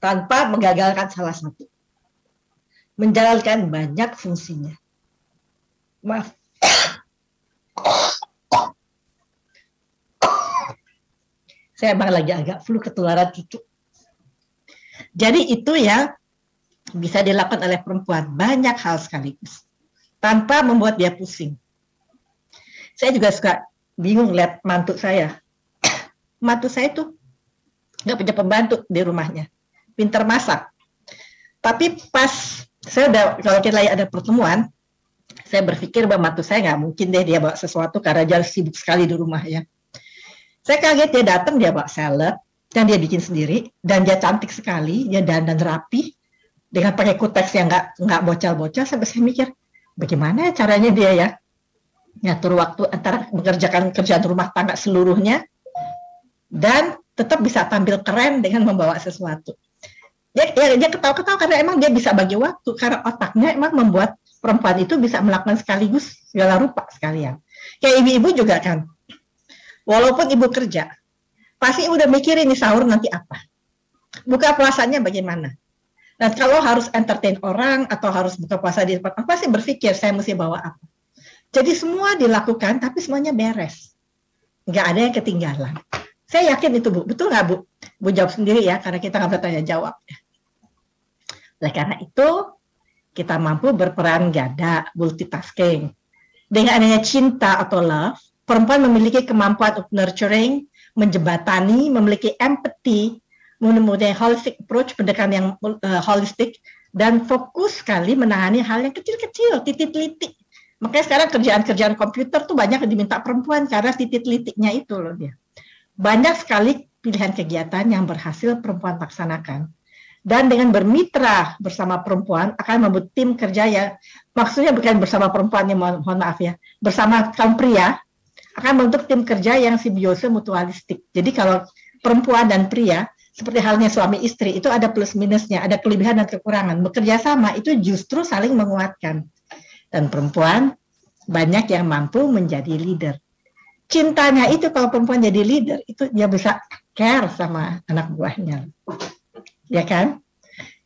tanpa menggagalkan salah satu. Menjalankan banyak fungsinya. Maaf. Saya emang lagi agak flu, ketularan cucu. Jadi itu ya bisa dilakukan oleh perempuan, banyak hal sekaligus, tanpa membuat dia pusing. Saya juga suka bingung lihat mantu saya. Mantu saya tuh nggak punya pembantu di rumahnya, pintar masak. Tapi pas saya udah, kalau kita ada pertemuan, saya berpikir bahwa mantu saya nggak mungkin deh dia bawa sesuatu karena dia sibuk sekali di rumah ya. Saya kaget dia datang, dia bawa salad, dan dia bikin sendiri, dan dia cantik sekali, dia dandan rapi, dengan pakai kuteks yang nggak bocel-bocel. Sampai saya mikir, bagaimana caranya dia ya ngatur waktu antara mengerjakan kerjaan rumah tangga seluruhnya dan tetap bisa tampil keren dengan membawa sesuatu. Dia ketawa-ketawa karena emang dia bisa bagi waktu, karena otaknya emang membuat perempuan itu bisa melakukan sekaligus segala rupa sekalian. Kayak ibu-ibu juga kan, walaupun ibu kerja, pasti udah mikirin nih sahur nanti apa, buka puasanya bagaimana. Dan kalau harus entertain orang atau harus buka puasa di tempat, pasti berpikir saya mesti bawa apa. Jadi semua dilakukan, tapi semuanya beres. Nggak ada yang ketinggalan. Saya yakin itu, Bu. Betul nggak, Bu? Bu jawab sendiri ya, karena kita nggak bertanya jawab. Oleh karena itu, kita mampu berperan ganda, multitasking. Dengan adanya cinta atau love, perempuan memiliki kemampuan untuk nurturing, menjembatani, memiliki empathy, mempunyai holistic approach, pendekatan yang holistik, dan fokus sekali menangani hal yang kecil-kecil, titik-titik. Makanya sekarang kerjaan-kerjaan komputer tuh banyak diminta perempuan karena titik-titiknya itu loh dia. Banyak sekali pilihan kegiatan yang berhasil perempuan laksanakan. Dan dengan bermitra bersama perempuan akan membuat tim kerja ya, maksudnya bukan bersama perempuan, ya mohon maaf ya, bersama kaum pria akan membentuk tim kerja yang simbiose mutualistik. Jadi kalau perempuan dan pria seperti halnya suami istri, itu ada plus minusnya, ada kelebihan dan kekurangan. Bekerja sama itu justru saling menguatkan. Dan perempuan banyak yang mampu menjadi leader. Cintanya itu kalau perempuan jadi leader, itu dia bisa care sama anak buahnya. Ya kan?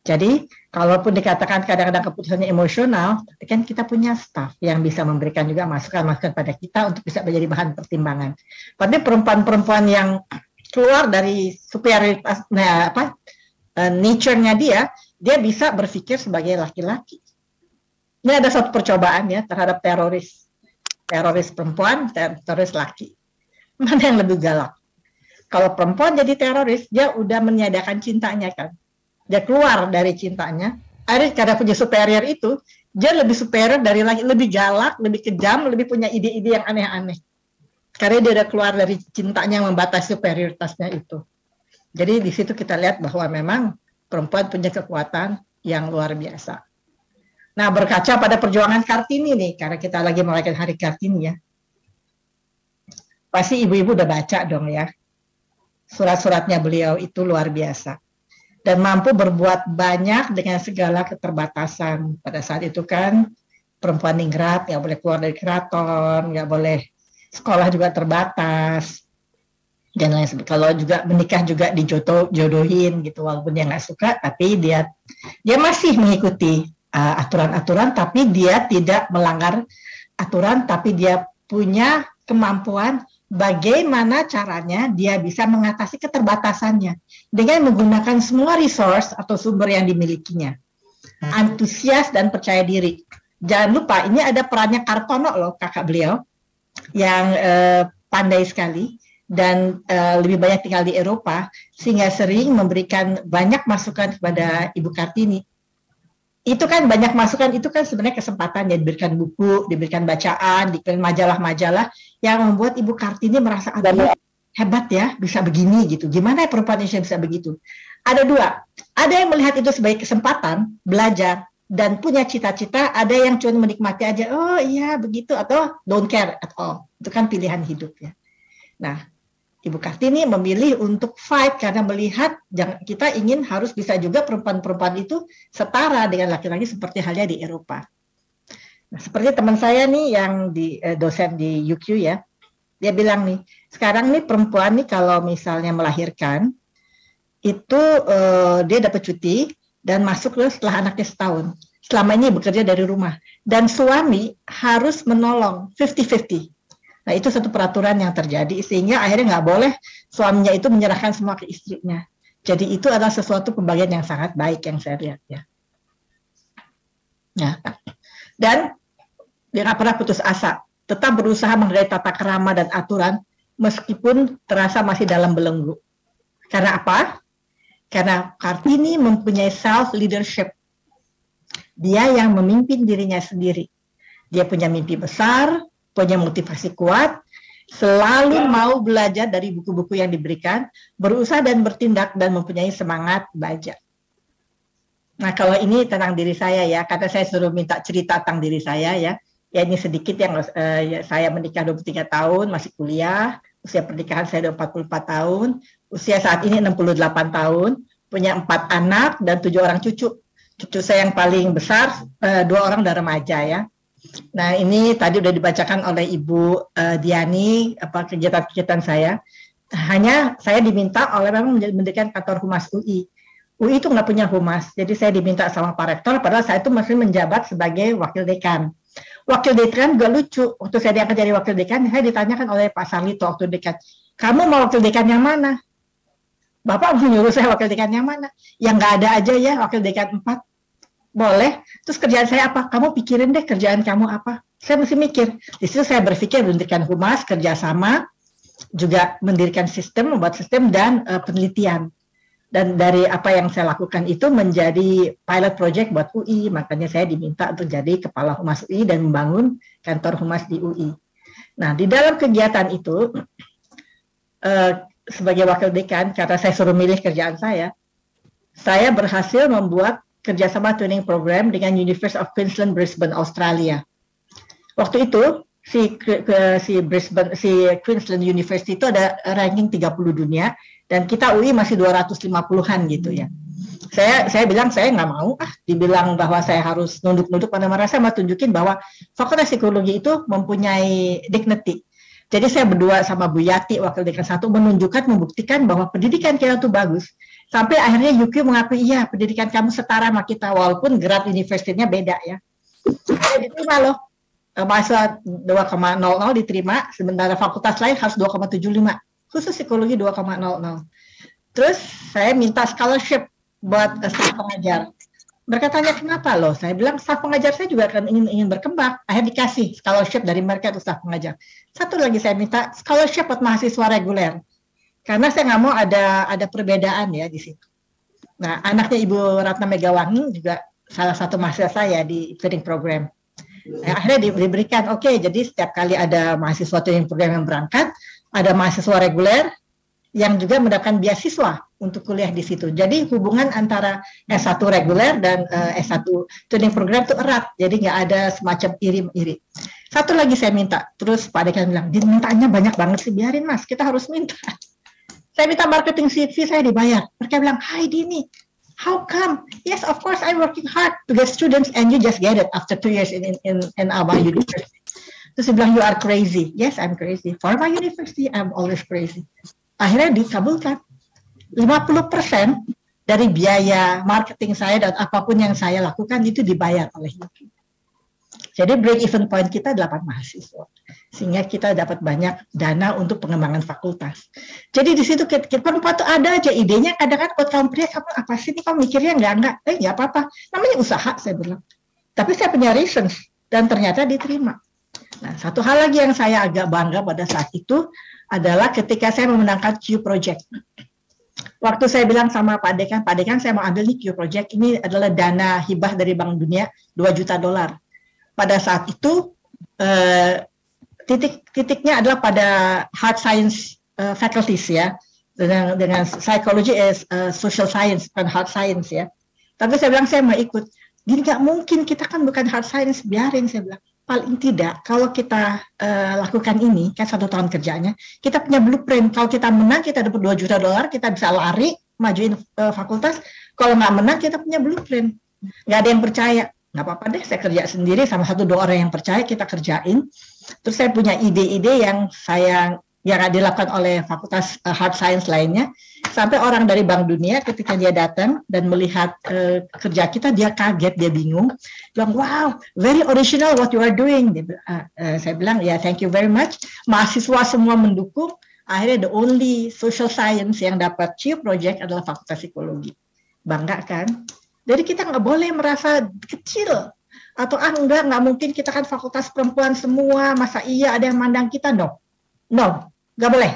Jadi, kalaupun dikatakan kadang-kadang keputusannya emosional, tapi kan kita punya staff yang bisa memberikan juga masukan-masukan pada kita untuk bisa menjadi bahan pertimbangan. Tapi perempuan-perempuan yang keluar dari superioritas nature-nya dia dia bisa berpikir sebagai laki-laki. Ini ada satu percobaan ya terhadap teroris perempuan, teroris laki. Mana yang lebih galak? Kalau perempuan jadi teroris, dia udah meniadakan cintanya kan. Dia keluar dari cintanya. Akhirnya karena punya superior itu, dia lebih superior dari laki, lebih galak, lebih kejam, lebih punya ide-ide yang aneh-aneh. Karena dia udah keluar dari cintanya yang membatasi superioritasnya itu. Jadi di situ kita lihat bahwa memang perempuan punya kekuatan yang luar biasa. Nah, berkaca pada perjuangan Kartini nih, karena kita lagi merayakan Hari Kartini ya. Pasti ibu-ibu udah baca dong ya. Surat-suratnya beliau itu luar biasa. Dan mampu berbuat banyak dengan segala keterbatasan. Pada saat itu kan perempuan ningrat, nggak boleh keluar dari keraton, nggak boleh sekolah juga terbatas. Dan lain sebagainya. Kalau juga menikah juga dijodohin gitu, walaupun dia nggak suka, tapi dia masih mengikuti aturan-aturan, tapi dia tidak melanggar aturan, tapi dia punya kemampuan bagaimana caranya dia bisa mengatasi keterbatasannya dengan menggunakan semua resource atau sumber yang dimilikinya. Antusias dan percaya diri. Jangan lupa, ini ada perannya Kartono loh, kakak beliau, yang pandai sekali dan lebih banyak tinggal di Eropa, sehingga sering memberikan banyak masukan kepada Ibu Kartini. Itu kan banyak masukan, itu kan sebenarnya kesempatan ya, diberikan buku, diberikan bacaan, diberikan majalah-majalah yang membuat Ibu Kartini merasa hebat ya, bisa begini gitu. Gimana ya perempuan Indonesia bisa begitu? Ada dua, ada yang melihat itu sebagai kesempatan belajar dan punya cita-cita, ada yang cuma menikmati aja, oh iya begitu, atau don't care at all. Itu kan pilihan hidup ya. Nah, Ibu Kartini memilih untuk fight karena melihat kita ingin harus bisa juga perempuan-perempuan itu setara dengan laki-laki seperti halnya di Eropa. Nah, seperti teman saya nih yang dosen di UQ ya, dia bilang nih, sekarang nih perempuan nih kalau misalnya melahirkan, itu dia dapat cuti dan masuk setelah anaknya setahun. Selama ini bekerja dari rumah. Dan suami harus menolong 50-50. Nah, itu satu peraturan yang terjadi, sehingga akhirnya nggak boleh suaminya itu menyerahkan semua ke istrinya. Jadi itu adalah sesuatu pembagian yang sangat baik yang saya lihat ya. Nah, dan dia nggak pernah putus asa, tetap berusaha menghargai tata krama dan aturan, meskipun terasa masih dalam belenggu. Karena apa? Karena Kartini mempunyai self-leadership. Dia yang memimpin dirinya sendiri. Dia punya mimpi besar, punya motivasi kuat, selalu mau belajar dari buku-buku yang diberikan, berusaha dan bertindak, dan mempunyai semangat baca. Nah, kalau ini tentang diri saya ya, karena saya suruh minta cerita tentang diri saya ya. Ya ini sedikit yang saya menikah 23 tahun, masih kuliah, usia pernikahan saya 44 tahun, usia saat ini 68 tahun, punya 4 anak dan 7 orang cucu. Cucu saya yang paling besar, 2 orang udah remaja ya. Nah, ini tadi udah dibacakan oleh Ibu Diani kegiatan-kegiatan saya. Hanya saya diminta oleh memang mendirikan kantor Humas UI. UI itu nggak punya humas, jadi saya diminta sama Pak Rektor, padahal saya itu masih menjabat sebagai wakil dekan. Wakil dekan gak lucu, waktu saya diangkat jadi wakil dekan, saya ditanyakan oleh Pak Sarlito wakil dekan, kamu mau wakil dekan yang mana? Bapak menyuruh saya wakil dekan yang mana? Yang nggak ada aja ya, wakil dekan 4. Boleh, terus kerjaan saya apa? Kamu pikirin deh kerjaan kamu apa? Saya mesti mikir. Di situ saya berpikir mendirikan humas, kerjasama, juga mendirikan sistem, membuat sistem dan penelitian. Dan dari apa yang saya lakukan itu menjadi pilot project buat UI, makanya saya diminta untuk jadi kepala humas UI dan membangun kantor humas di UI. Nah, di dalam kegiatan itu, sebagai wakil dekan, karena saya suruh milih kerjaan saya berhasil membuat kerjasama training program dengan University of Queensland, Brisbane, Australia. Waktu itu si Queensland University itu ada ranking 30 dunia dan kita UI masih 250-an gitu ya. Saya bilang saya nggak mau dibilang bahwa saya harus nunduk-nunduk, pada merasa mau tunjukin bahwa Fakultas Psikologi itu mempunyai dignity. Jadi saya berdua sama Bu Yati wakil dekan 1 menunjukkan, membuktikan bahwa pendidikan kita itu bagus. Sampai akhirnya UQ mengakui, iya pendidikan kamu setara sama kita, walaupun grad universitasnya beda ya. Saya diterima loh, mahasiswa 2,00 diterima, sementara fakultas lain harus 2,75, khusus psikologi 2,00. Terus saya minta scholarship buat staf pengajar. Mereka tanya kenapa loh, saya bilang staf pengajar saya juga kan ingin berkembang. Akhirnya dikasih scholarship dari mereka untuk staf pengajar. Satu lagi saya minta scholarship buat mahasiswa reguler, karena saya nggak mau ada perbedaan ya di situ. Nah, anaknya Ibu Ratna Megawangi juga salah satu mahasiswa saya di training program. Akhirnya diberikan, oke, jadi setiap kali ada mahasiswa training program yang berangkat, ada mahasiswa reguler yang juga mendapatkan beasiswa untuk kuliah di situ. Jadi hubungan antara S1 reguler dan S1 training program itu erat. Jadi nggak ada semacam iri-iri. Satu lagi saya minta, terus Pak Dekan bilang, mintanya banyak banget sih, biarin Mas, kita harus minta. Saya minta marketing CV, saya dibayar. Mereka bilang, hi Dini, how come? Yes, of course I'm working hard to get students and you just get it after 2 years in our university. Terus dia bilang, you are crazy. Yes, I'm crazy. For my university, I'm always crazy. Akhirnya dikabulkan. 50% dari biaya marketing saya dan apapun yang saya lakukan itu dibayar oleh UPI. Jadi break even point kita 8 mahasiswa. Sehingga kita dapat banyak dana untuk pengembangan fakultas. Jadi di situ kita perempuan tuh ada aja idenya, kadang-kadang buat kamu pria, kamu apa sih, kamu mikirnya enggak, nggak apa-apa. Namanya usaha, saya bilang. Tapi saya punya reasons, dan ternyata diterima. Nah, satu hal lagi yang saya agak bangga pada saat itu, adalah ketika saya memenangkan Q Project. Waktu saya bilang sama Pak Dekan saya mau ambil nih Q Project, ini adalah dana hibah dari Bank Dunia, $2 juta. Pada saat itu, titiknya adalah pada hard science faculties ya, dengan psychology as social science, bukan hard science ya. Tapi saya bilang saya mau ikut. Jadi nggak mungkin, kita kan bukan hard science, biarin, saya bilang. Paling tidak, kalau kita lakukan ini, kan 1 tahun kerjanya, kita punya blueprint. Kalau kita menang, kita dapat $2 juta, kita bisa lari, majuin fakultas. Kalau nggak menang, kita punya blueprint. Nggak ada yang percaya. Nggak apa-apa deh, saya kerja sendiri, sama 1-2 orang yang percaya, kita kerjain. Terus saya punya ide-ide yang dilakukan oleh fakultas hard science lainnya. Sampai orang dari Bank Dunia ketika dia datang dan melihat kerja kita, dia kaget, dia bingung. Dia bilang, wow, very original what you are doing. Saya bilang, ya thank you very much. Mahasiswa semua mendukung. Akhirnya the only social science yang dapat Q Project adalah Fakultas Psikologi. Bangga kan? Jadi kita nggak boleh merasa kecil. Atau nggak mungkin, kita kan fakultas perempuan semua, masa iya ada yang mandang kita? No, nggak boleh.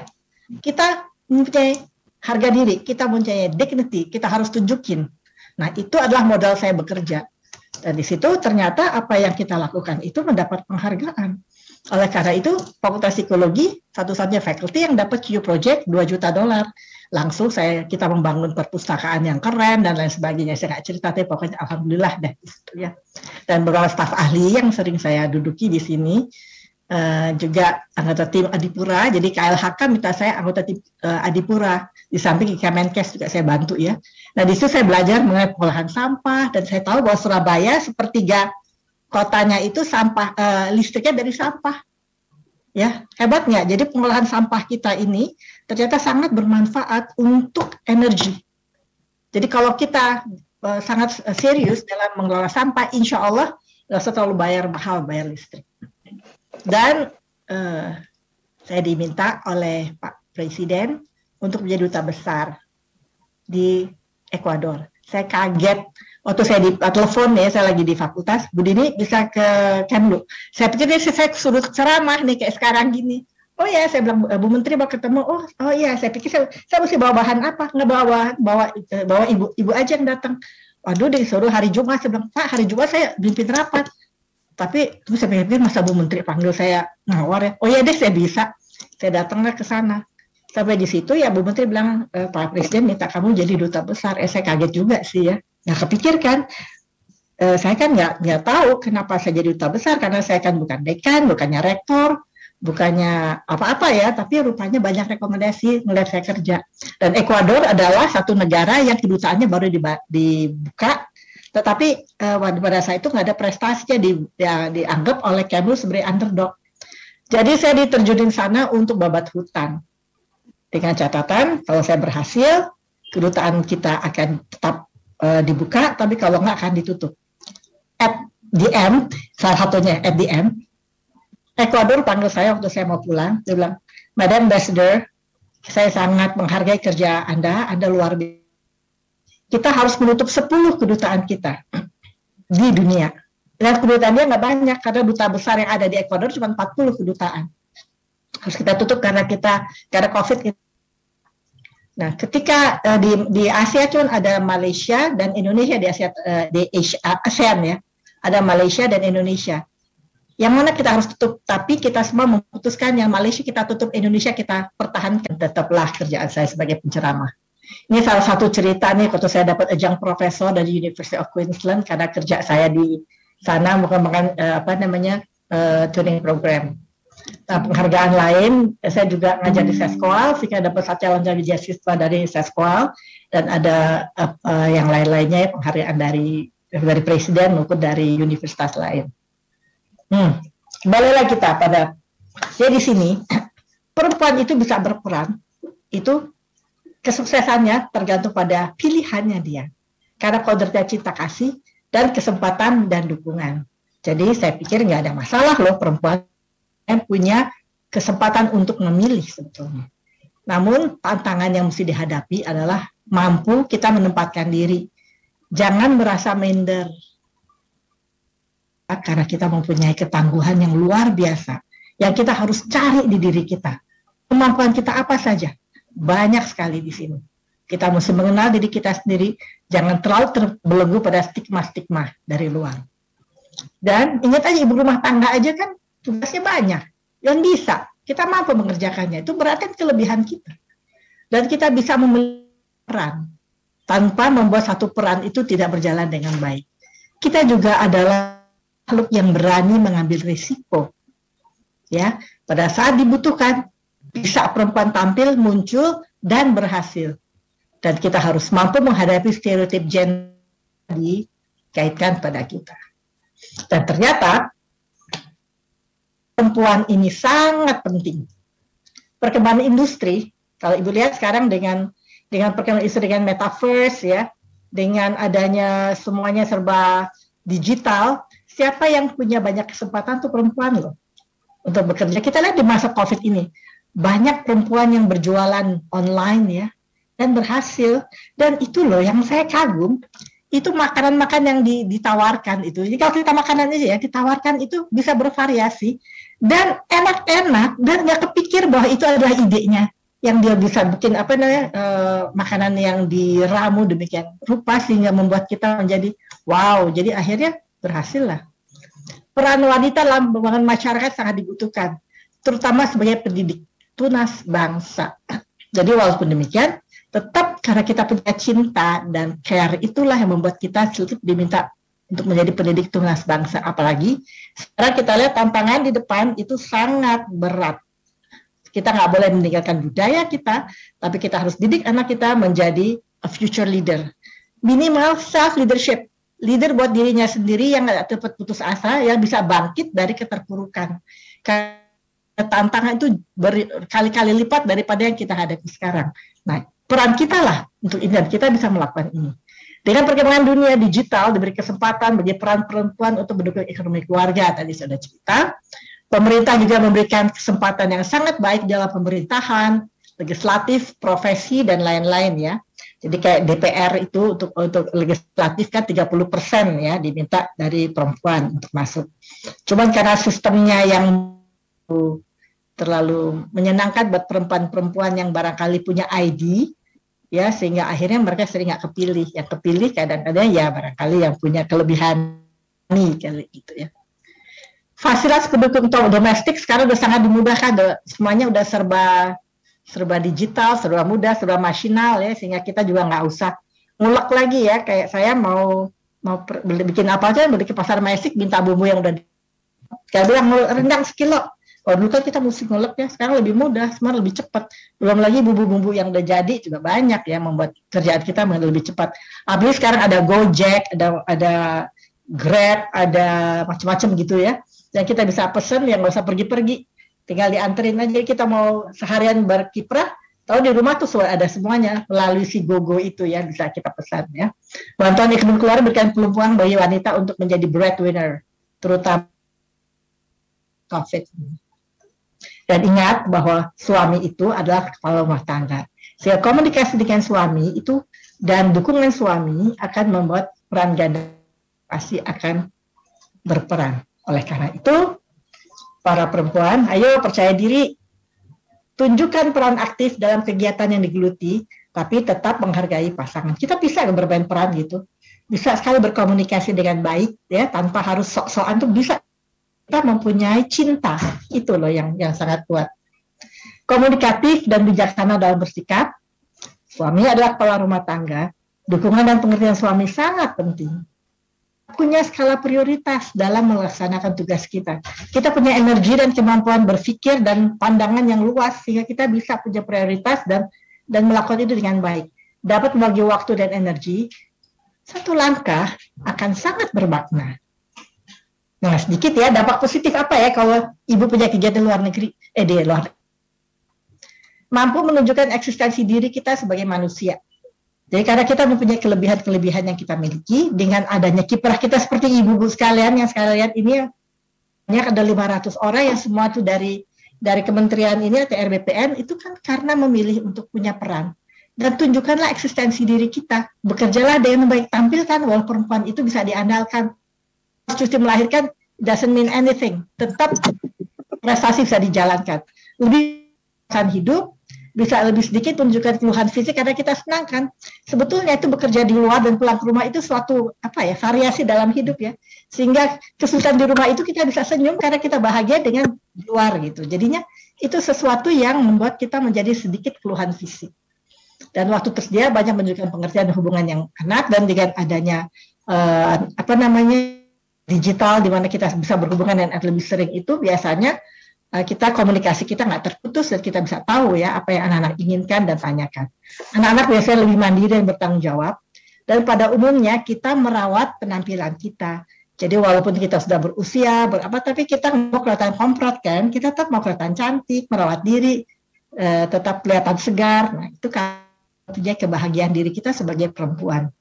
Kita mempunyai harga diri, kita mempunyai dignity, kita harus tunjukin. Nah, itu adalah modal saya bekerja. Dan di situ ternyata apa yang kita lakukan itu mendapat penghargaan. Oleh karena itu, Fakultas Psikologi satu-satunya faculty yang dapat Q Project $2 juta. Langsung kita membangun perpustakaan yang keren dan lain sebagainya. Saya nggak cerita, tapi pokoknya alhamdulillah deh. Ya. Dan beberapa staf ahli yang sering saya duduki di sini, juga anggota tim Adipura. Jadi KLHK minta saya anggota tim Adipura. Di samping Kemenkes juga saya bantu ya. Nah, di situ saya belajar mengenai pengolahan sampah, dan saya tahu bahwa Surabaya sepertiga kotanya itu sampah, listriknya dari sampah. Ya, hebat nggak? Jadi pengolahan sampah kita ini ternyata sangat bermanfaat untuk energi. Jadi kalau kita sangat serius dalam mengelola sampah, insya Allah nggak usah terlalu mahal bayar listrik. Dan saya diminta oleh Pak Presiden untuk menjadi duta besar di Ekuador. Saya kaget waktu saya telepon ya, saya lagi di fakultas, Bu Dini bisa ke Kemlu. Saya pikir saya suruh ceramah nih kayak sekarang gini. Oh ya, saya bilang Bu Menteri mau ketemu. Oh iya, saya pikir saya mesti bawa bahan apa? Nggak bawa ibu aja yang datang. Waduh, disuruh hari Jumat. Saya bilang, Pak, hari Jumat saya pimpin rapat. Tapi terus saya pikir masa Bu Menteri panggil saya ngawar ya. Oh iya deh, saya bisa. Saya datanglah ke sana. Sampai di situ ya Bu Menteri bilang, Pak Presiden minta kamu jadi duta besar. Saya kaget juga sih ya. Nggak kepikirkan. Saya kan nggak tahu kenapa saya jadi duta besar, karena saya kan bukan dekan, bukannya rektor, bukannya apa-apa ya, tapi rupanya banyak rekomendasi melihat saya kerja. Dan Ekuador adalah satu negara yang kedutaannya baru dibuka, tetapi pada saat itu nggak ada prestasinya, dianggap oleh Kemlu sebagai underdog. Jadi saya diterjunin sana untuk babat hutan. Dengan catatan, kalau saya berhasil, kedutaan kita akan tetap dibuka, tapi kalau nggak akan ditutup. At the end, salah satunya at the end, Ekuador panggil saya waktu saya mau pulang, dia bilang, Madam Ambassador, saya sangat menghargai kerja Anda luar biasa. kita harus menutup 10 kedutaan kita di dunia. Dan kedutaannya nggak banyak, karena duta besar yang ada di Ekuador cuma 40 kedutaan. Harus kita tutup karena COVID. Nah, ketika di Asia cuma ada Malaysia dan Indonesia di ASEAN ya, ada Malaysia dan Indonesia. Yang mana kita harus tutup, tapi kita semua memutuskan yang Malaysia kita tutup, Indonesia kita pertahankan. Tetaplah kerjaan saya sebagai penceramah. Ini salah satu cerita nih, waktu saya dapat ajang profesor dari University of Queensland karena kerja saya di sana mengembangkan training program. Nah, penghargaan lain, saya juga ngajar di Seskoal, sehingga dapat calon beasiswa dari Seskoal, dan ada yang lain-lainnya penghargaan dari presiden maupun dari universitas lain. Baliklah kita pada, jadi di sini perempuan itu bisa berperan, itu kesuksesannya tergantung pada pilihannya dia, karena kodratnya cinta kasih dan kesempatan dan dukungan. Jadi saya pikir nggak ada masalah loh perempuan yang punya kesempatan untuk memilih sebetulnya. Namun tantangan yang mesti dihadapi adalah mampu kita menempatkan diri, jangan merasa minder. Karena kita mempunyai ketangguhan yang luar biasa, yang kita harus cari di diri kita. Kemampuan kita apa saja? Banyak sekali di sini. Kita mesti mengenal diri kita sendiri, jangan terlalu terbelenggu pada stigma-stigma dari luar. Dan ingat aja, ibu rumah tangga aja kan tugasnya banyak. Yang bisa, kita mampu mengerjakannya. Itu berarti kelebihan kita. Dan kita bisa memiliki peran, tanpa membuat satu peran itu tidak berjalan dengan baik. Kita juga adalah makhluk yang berani mengambil risiko. Ya, pada saat dibutuhkan, bisa perempuan tampil, muncul, dan berhasil. Dan kita harus mampu menghadapi stereotip gender dikaitkan pada kita. Dan ternyata, perempuan ini sangat penting. Perkembangan industri, kalau Ibu lihat sekarang dengan perkembangan industri, dengan metaverse, ya, dengan adanya semuanya serba digital, siapa yang punya banyak kesempatan tuh perempuan loh untuk bekerja. Kita lihat di masa COVID ini, banyak perempuan yang berjualan online ya, dan berhasil. Dan itu loh yang saya kagum, itu makanan-makanan yang ditawarkan itu. Jadi kalau kita makanan aja ya, ditawarkan itu bisa bervariasi, dan enak-enak, dan nggak kepikir bahwa itu adalah idenya. Yang dia bisa bikin makanan yang diramu demikian rupa, sehingga membuat kita menjadi wow, jadi akhirnya berhasil lah. Peran wanita dalam pembangunan masyarakat sangat dibutuhkan, terutama sebagai pendidik tunas bangsa. Jadi walaupun demikian, tetap karena kita punya cinta dan care, itulah yang membuat kita sedikit diminta untuk menjadi pendidik tunas bangsa. Apalagi sekarang kita lihat tantangan di depan itu sangat berat. Kita nggak boleh meninggalkan budaya kita, tapi kita harus didik anak kita menjadi a future leader. Minimal self-leadership. Leader buat dirinya sendiri yang nggak cepat putus asa, yang bisa bangkit dari keterpurukan. Karena tantangan itu berkali-kali lipat daripada yang kita hadapi sekarang. Nah, peran kita lah untuk ini, dan kita bisa melakukan ini. Dengan perkembangan dunia digital, diberi kesempatan bagi peran perempuan untuk mendukung ekonomi keluarga, tadi sudah cerita. Pemerintah juga memberikan kesempatan yang sangat baik dalam pemerintahan, legislatif, profesi, dan lain-lain ya. Jadi kayak DPR itu untuk legislatif kan 30% ya diminta dari perempuan untuk masuk. Cuman karena sistemnya yang terlalu menyenangkan buat perempuan-perempuan yang barangkali punya ID, ya, sehingga akhirnya mereka sering nggak kepilih. Yang kepilih kadang-kadang ya barangkali yang punya kelebihan nih kali gitu ya. Fasilitas pendukung domestik sekarang udah sangat dimudahkan, semuanya udah serba digital, serba mudah, serba masinal ya, sehingga kita juga nggak usah ngulek lagi ya. Kayak saya mau bikin apa aja, beli ke pasar Mesik, minta bumbu yang udah kayak bilang rendang sekilo. Kalau dulu kan kita mesti ngulek ya, sekarang lebih mudah, semua lebih cepat. Belum lagi bumbu-bumbu yang udah jadi juga banyak ya, membuat kerjaan kita lebih cepat. Apalagi sekarang ada Gojek, ada Grab, ada macam-macam gitu ya, yang kita bisa pesen yang nggak usah pergi-pergi. Tinggal dianterin aja. Kita mau seharian berkiprah, tahu di rumah tuh ada semuanya melalui si GoGo itu ya, bisa kita pesan ya. Bantuan ekonomi keluarga berikan peluang bagi wanita untuk menjadi breadwinner, terutama COVID. Dan ingat bahwa suami itu adalah kepala rumah tangga. Sehingga komunikasi dengan suami itu Dan dukungan suami akan membuat peran ganda pasti akan berperan. Oleh karena itu, para perempuan, ayo percaya diri, tunjukkan peran aktif dalam kegiatan yang digeluti, tapi tetap menghargai pasangan. Kita bisa bermain peran gitu, bisa sekali berkomunikasi dengan baik, ya, tanpa harus sok-sokan tuh bisa. Kita mempunyai cinta, itu loh yang sangat kuat. Komunikatif dan bijaksana dalam bersikap. Suami adalah kepala rumah tangga, dukungan dan pengertian suami sangat penting. Punya skala prioritas dalam melaksanakan tugas kita. Kita punya energi dan kemampuan berpikir dan pandangan yang luas, sehingga kita bisa punya prioritas dan melakukan itu dengan baik. Dapat membagi waktu dan energi, satu langkah akan sangat bermakna. Nah, sedikit ya, dampak positif apa ya kalau ibu punya kegiatan luar negeri, di luar negeri. Mampu menunjukkan eksistensi diri kita sebagai manusia. Jadi karena kita mempunyai kelebihan-kelebihan yang kita miliki, dengan adanya kiprah kita seperti ibu-ibu sekalian yang sekalian ini, ada 500 orang yang semua itu dari kementerian ini atau RBPN, itu kan karena memilih untuk punya peran. Dan tunjukkanlah eksistensi diri kita. Bekerjalah dengan baik, tampilkan bahwa perempuan itu bisa diandalkan. Cuti melahirkan doesn't mean anything. Tetap prestasi bisa dijalankan. Lebih hidup, bisa lebih sedikit tunjukkan keluhan fisik karena kita senang kan. Sebetulnya itu bekerja di luar dan pulang ke rumah itu suatu variasi dalam hidup ya. Sehingga kesulitan di rumah itu kita bisa senyum karena kita bahagia dengan di luar gitu. Jadinya itu sesuatu yang membuat kita menjadi sedikit keluhan fisik. Dan waktu tersedia banyak menunjukkan pengertian hubungan yang hangat, dan dengan adanya digital di mana kita bisa berhubungan dan lebih sering itu biasanya komunikasi kita nggak terputus dan kita bisa tahu ya apa yang anak-anak inginkan dan tanyakan. Anak-anak biasanya lebih mandiri dan bertanggung jawab, dan pada umumnya kita merawat penampilan kita. Jadi walaupun kita sudah berusia tapi kita mau kelihatan komprot kan, kita tetap mau kelihatan cantik, merawat diri, tetap kelihatan segar. Nah itu kan kebahagiaan diri kita sebagai perempuan.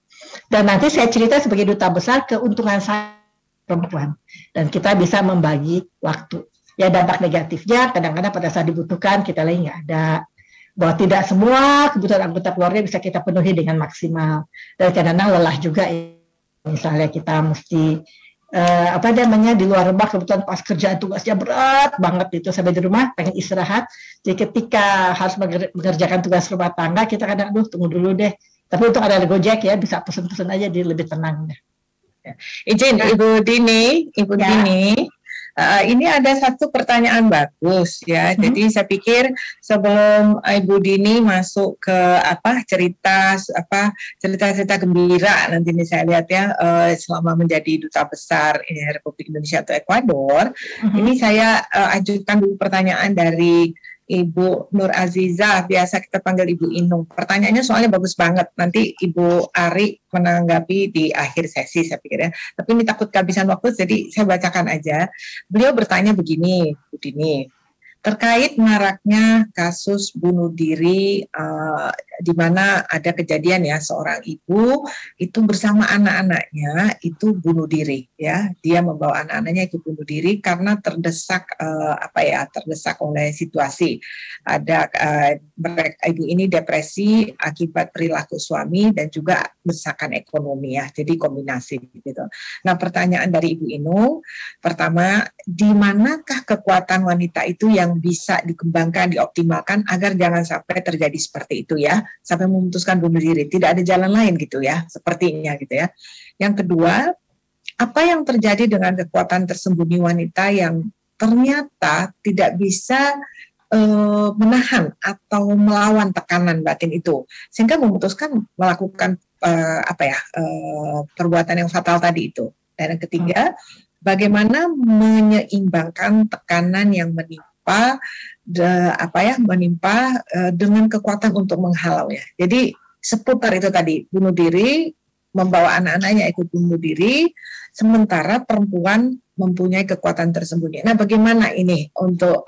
Dan nanti saya cerita sebagai duta besar keuntungan saya perempuan, dan kita bisa membagi waktu. Ya dampak negatifnya kadang-kadang pada saat dibutuhkan kita lagi nggak ada, bahwa tidak semua kebutuhan anggota keluarga bisa kita penuhi dengan maksimal, dan kadang-kadang lelah juga. Misalnya kita mesti di luar rumah, kebetulan pas kerjaan tugasnya berat banget itu, sampai di rumah pengen istirahat, jadi ketika harus mengerjakan tugas rumah tangga kita kadang tunggu dulu deh, tapi untuk ada Gojek ya bisa pesen-pesen aja, jadi lebih tenang deh. Izin Ibu Dini, ini ada satu pertanyaan bagus ya. Jadi saya pikir sebelum Ibu Dini masuk ke cerita gembira nanti ini saya lihat ya selama menjadi duta besar Republik Indonesia atau Ekuador, ini saya ajukan dulu pertanyaan dari Ibu Nur Aziza, biasa kita panggil Ibu Inung. Pertanyaannya soalnya bagus banget. Nanti Ibu Ari menanggapi di akhir sesi saya pikir ya. Tapi ini takut kehabisan waktu, jadi saya bacakan aja. Beliau bertanya begini, Bu Dini, terkait maraknya kasus bunuh diri di mana ada kejadian ya seorang ibu itu bersama anak-anaknya itu bunuh diri ya, dia membawa anak-anaknya itu bunuh diri karena terdesak terdesak oleh situasi. Ada ibu ini depresi akibat perilaku suami dan juga desakan ekonomi ya, jadi kombinasi gitu. Nah pertanyaan dari Ibu Inung, pertama, di manakah kekuatan wanita itu yang bisa dikembangkan, dioptimalkan agar jangan sampai terjadi seperti itu ya, sampai memutuskan bunuh diri, tidak ada jalan lain gitu ya, sepertinya gitu ya. Yang kedua, apa yang terjadi dengan kekuatan tersembunyi wanita yang ternyata tidak bisa menahan atau melawan tekanan batin itu, sehingga memutuskan melakukan perbuatan yang fatal tadi itu. Dan yang ketiga, bagaimana menyeimbangkan tekanan yang menimpa dengan kekuatan untuk menghalau ya. Jadi seputar itu tadi, bunuh diri, membawa anak-anaknya ikut bunuh diri, sementara perempuan mempunyai kekuatan tersembunyi. Nah, bagaimana ini untuk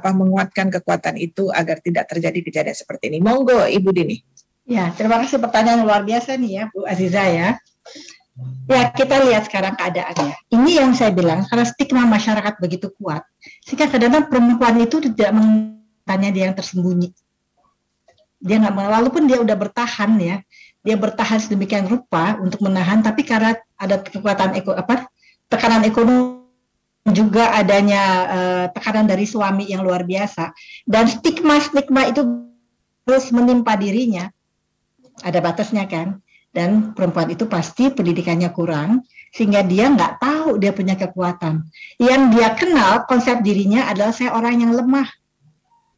menguatkan kekuatan itu agar tidak terjadi kejadian seperti ini? Monggo, Ibu Dini. Ya, terima kasih, pertanyaan luar biasa nih ya, Bu Aziza ya. Ya, kita lihat sekarang keadaannya. Ini yang saya bilang, karena stigma masyarakat begitu kuat, sehingga kadang-kadang perempuan itu tidak menanya dia yang tersembunyi. Dia nggak, walaupun dia udah bertahan ya, dia bertahan sedemikian rupa untuk menahan, tapi karena ada kekuatan tekanan ekonomi, juga adanya tekanan dari suami yang luar biasa, dan stigma itu terus menimpa dirinya, ada batasnya kan. Dan perempuan itu pasti pendidikannya kurang, sehingga dia nggak tahu dia punya kekuatan. Yang dia kenal konsep dirinya adalah saya orang yang lemah,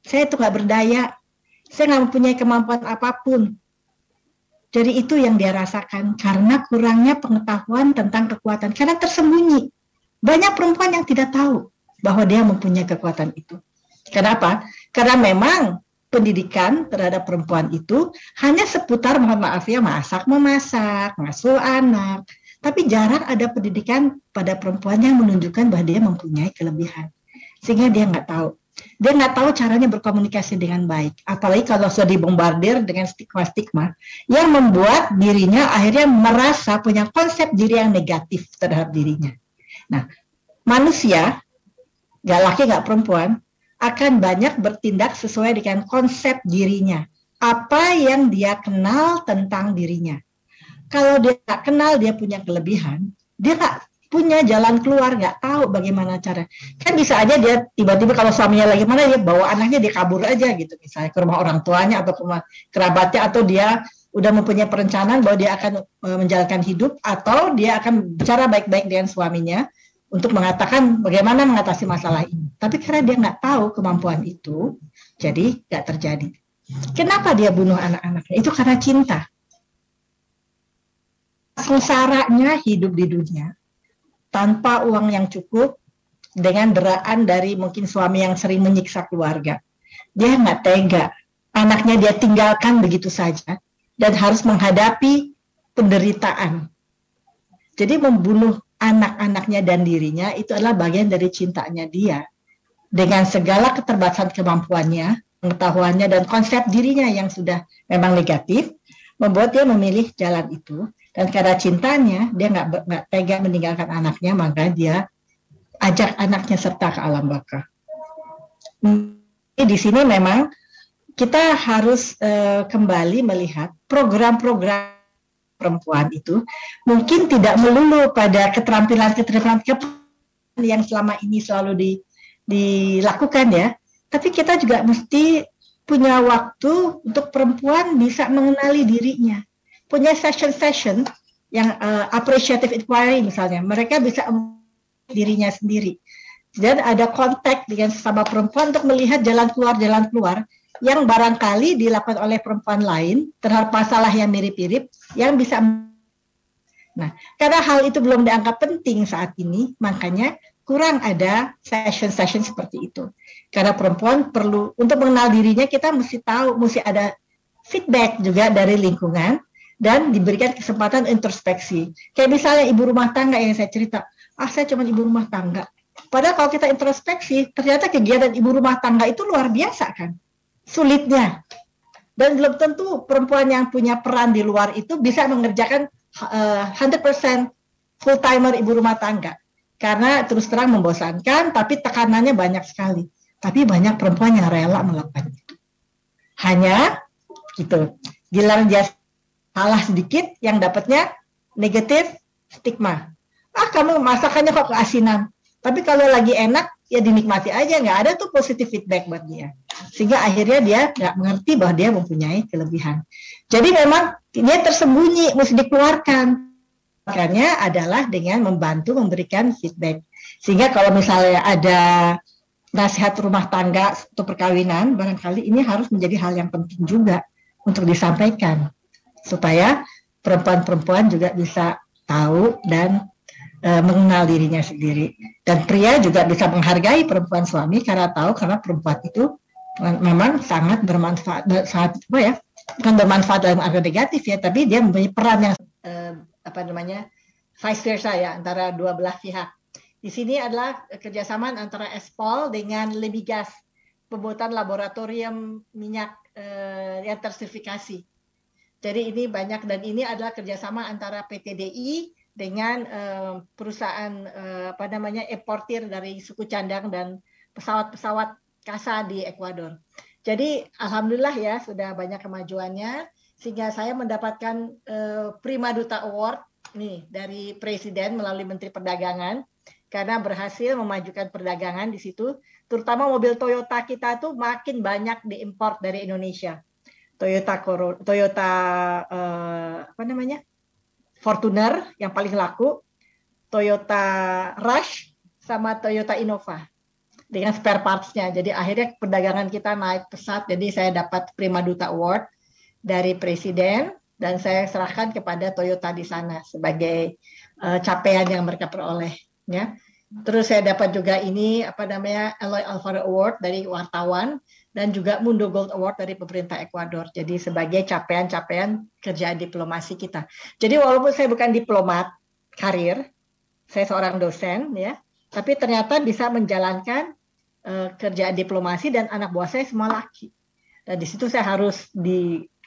saya itu nggak berdaya, saya nggak mempunyai kemampuan apapun. Jadi itu yang dia rasakan karena kurangnya pengetahuan tentang kekuatan, karena tersembunyi. Banyak perempuan yang tidak tahu bahwa dia mempunyai kekuatan itu. Kenapa? Karena memang pendidikan terhadap perempuan itu hanya seputar, mohon maaf ya, memasak, ngasuh anak. Tapi jarang ada pendidikan pada perempuan yang menunjukkan bahwa dia mempunyai kelebihan. Sehingga dia nggak tahu. Dia nggak tahu caranya berkomunikasi dengan baik. Apalagi kalau sudah dibombardir dengan stigma-stigma yang membuat dirinya akhirnya merasa punya konsep diri yang negatif terhadap dirinya. Nah, manusia, nggak laki nggak perempuan, akan banyak bertindak sesuai dengan konsep dirinya. Apa yang dia kenal tentang dirinya. Kalau dia nggak kenal dia punya kelebihan, dia nggak punya jalan keluar, nggak tahu bagaimana cara. Kan bisa aja dia tiba-tiba kalau suaminya lagi mana, dia bawa anaknya, dia kabur aja gitu. Misalnya ke rumah orang tuanya atau ke rumah kerabatnya, atau dia udah mempunyai perencanaan bahwa dia akan menjalankan hidup, atau dia akan bicara baik-baik dengan suaminya untuk mengatakan bagaimana mengatasi masalah ini. Tapi karena dia nggak tahu kemampuan itu, jadi nggak terjadi. Kenapa dia bunuh anak-anaknya? Itu karena cinta. Sengsaranya hidup di dunia, tanpa uang yang cukup, dengan deraan dari mungkin suami yang sering menyiksa keluarga. Dia nggak tega. Anaknya dia tinggalkan begitu saja, dan harus menghadapi penderitaan. Jadi membunuh anak-anaknya dan dirinya itu adalah bagian dari cintanya dia. Dengan segala keterbatasan kemampuannya, pengetahuannya, dan konsep dirinya yang sudah memang negatif, membuat dia memilih jalan itu. Dan karena cintanya, dia nggak tega meninggalkan anaknya, maka dia ajak anaknya serta ke alam baka. Di sini memang kita harus kembali melihat program-program perempuan itu mungkin tidak melulu pada keterampilan yang selama ini selalu dilakukan ya, tapi kita juga mesti punya waktu untuk perempuan bisa mengenali dirinya, punya session yang appreciative inquiry misalnya, mereka bisa dirinya sendiri dan ada kontak dengan sesama perempuan untuk melihat jalan keluar yang barangkali dilakukan oleh perempuan lain terhadap masalah yang mirip-mirip yang bisa. Nah, karena hal itu belum dianggap penting saat ini, makanya kurang ada session seperti itu. Karena perempuan perlu, untuk mengenal dirinya, kita mesti tahu, mesti ada feedback juga dari lingkungan dan diberikan kesempatan introspeksi. Kayak misalnya ibu rumah tangga yang saya cerita, saya cuma ibu rumah tangga. Padahal kalau kita introspeksi, ternyata kegiatan ibu rumah tangga itu luar biasa kan. Sulitnya, dan belum tentu perempuan yang punya peran di luar itu bisa mengerjakan 100% full timer ibu rumah tangga, karena terus terang membosankan, tapi tekanannya banyak sekali. Tapi banyak perempuan yang rela melakukan itu. Hanya gitu, giliran dia salah sedikit, yang dapatnya negatif stigma. Kamu masakannya kok keasinan. Tapi kalau lagi enak, ya dinikmati aja, nggak ada tuh positive feedback buat dia. Sehingga akhirnya dia nggak mengerti bahwa dia mempunyai kelebihan. Jadi memang dia tersembunyi, mesti dikeluarkan. Makanya adalah dengan membantu memberikan feedback. Sehingga kalau misalnya ada nasihat rumah tangga atau perkawinan, barangkali ini harus menjadi hal yang penting juga untuk disampaikan. Supaya perempuan-perempuan juga bisa tahu dan mengenal dirinya sendiri. Dan pria juga bisa menghargai perempuan suami karena perempuan itu memang sangat bermanfaat, bukan bermanfaat dalam arti negatif ya, tapi dia mempunyai peran yang vice versa ya, antara dua belah pihak. Di sini adalah kerjasama antara Espol dengan Lemigas, pembuatan laboratorium minyak yang tersertifikasi. Jadi ini banyak, dan ini adalah kerjasama antara PTDI dengan perusahaan importir dari suku cadang dan pesawat-pesawat CASA di Ekuador. Jadi alhamdulillah ya sudah banyak kemajuannya sehingga saya mendapatkan Prima Duta Award nih dari Presiden melalui Menteri Perdagangan karena berhasil memajukan perdagangan di situ, terutama mobil Toyota kita tuh makin banyak diimpor dari Indonesia. Toyota Fortuner yang paling laku, Toyota Rush sama Toyota Innova dengan spare parts-nya. Jadi akhirnya perdagangan kita naik pesat. Jadi saya dapat Prima Duta Award dari Presiden dan saya serahkan kepada Toyota di sana sebagai capaian yang mereka peroleh. Ya. Terus saya dapat juga ini Eloy Alfaro Award dari wartawan dan juga Mundo Gold Award dari pemerintah Ekuador. Jadi sebagai capaian-capaian kerjaan diplomasi kita. Jadi walaupun saya bukan diplomat karir, saya seorang dosen ya, tapi ternyata bisa menjalankan kerjaan diplomasi dan anak buah saya semua laki. Dan di situ saya harus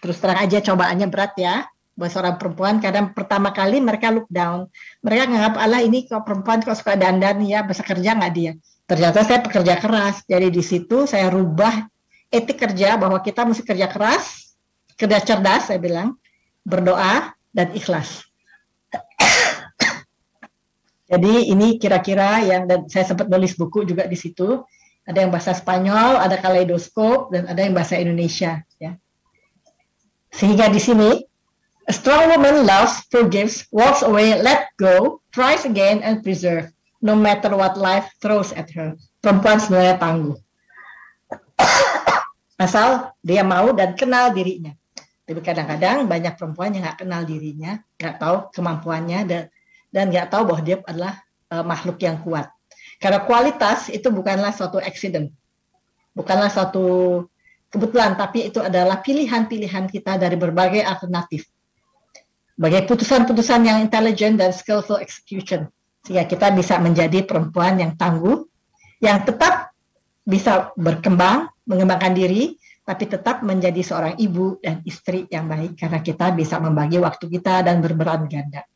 terus terang aja cobaannya berat ya buat seorang perempuan karena pertama kali mereka look down. Mereka nganggap Allah ini kok perempuan kok suka dandan ya, bisa kerja nggak dia. Ternyata saya pekerja keras. Jadi di situ saya rubah etik kerja bahwa kita mesti kerja keras, kerja cerdas saya bilang, berdoa dan ikhlas. Jadi ini kira-kira yang dan saya sempat nulis buku juga di situ. Ada yang bahasa Spanyol, ada kaleidoskop, dan ada yang bahasa Indonesia. Ya. Sehingga di sini, a strong woman loves, forgives, walks away, let go, tries again, and preserve, no matter what life throws at her. Perempuan sebenarnya tangguh. Asal dia mau dan kenal dirinya. Tapi kadang-kadang banyak perempuan yang nggak kenal dirinya, nggak tahu kemampuannya, dan nggak tahu bahwa dia adalah makhluk yang kuat. Karena kualitas itu bukanlah suatu accident, bukanlah suatu kebetulan, tapi itu adalah pilihan-pilihan kita dari berbagai alternatif. Sebagai putusan-putusan yang intelijen dan skillful execution. Sehingga kita bisa menjadi perempuan yang tangguh, yang tetap bisa berkembang, mengembangkan diri, tapi tetap menjadi seorang ibu dan istri yang baik. Karena kita bisa membagi waktu kita dan berperan ganda.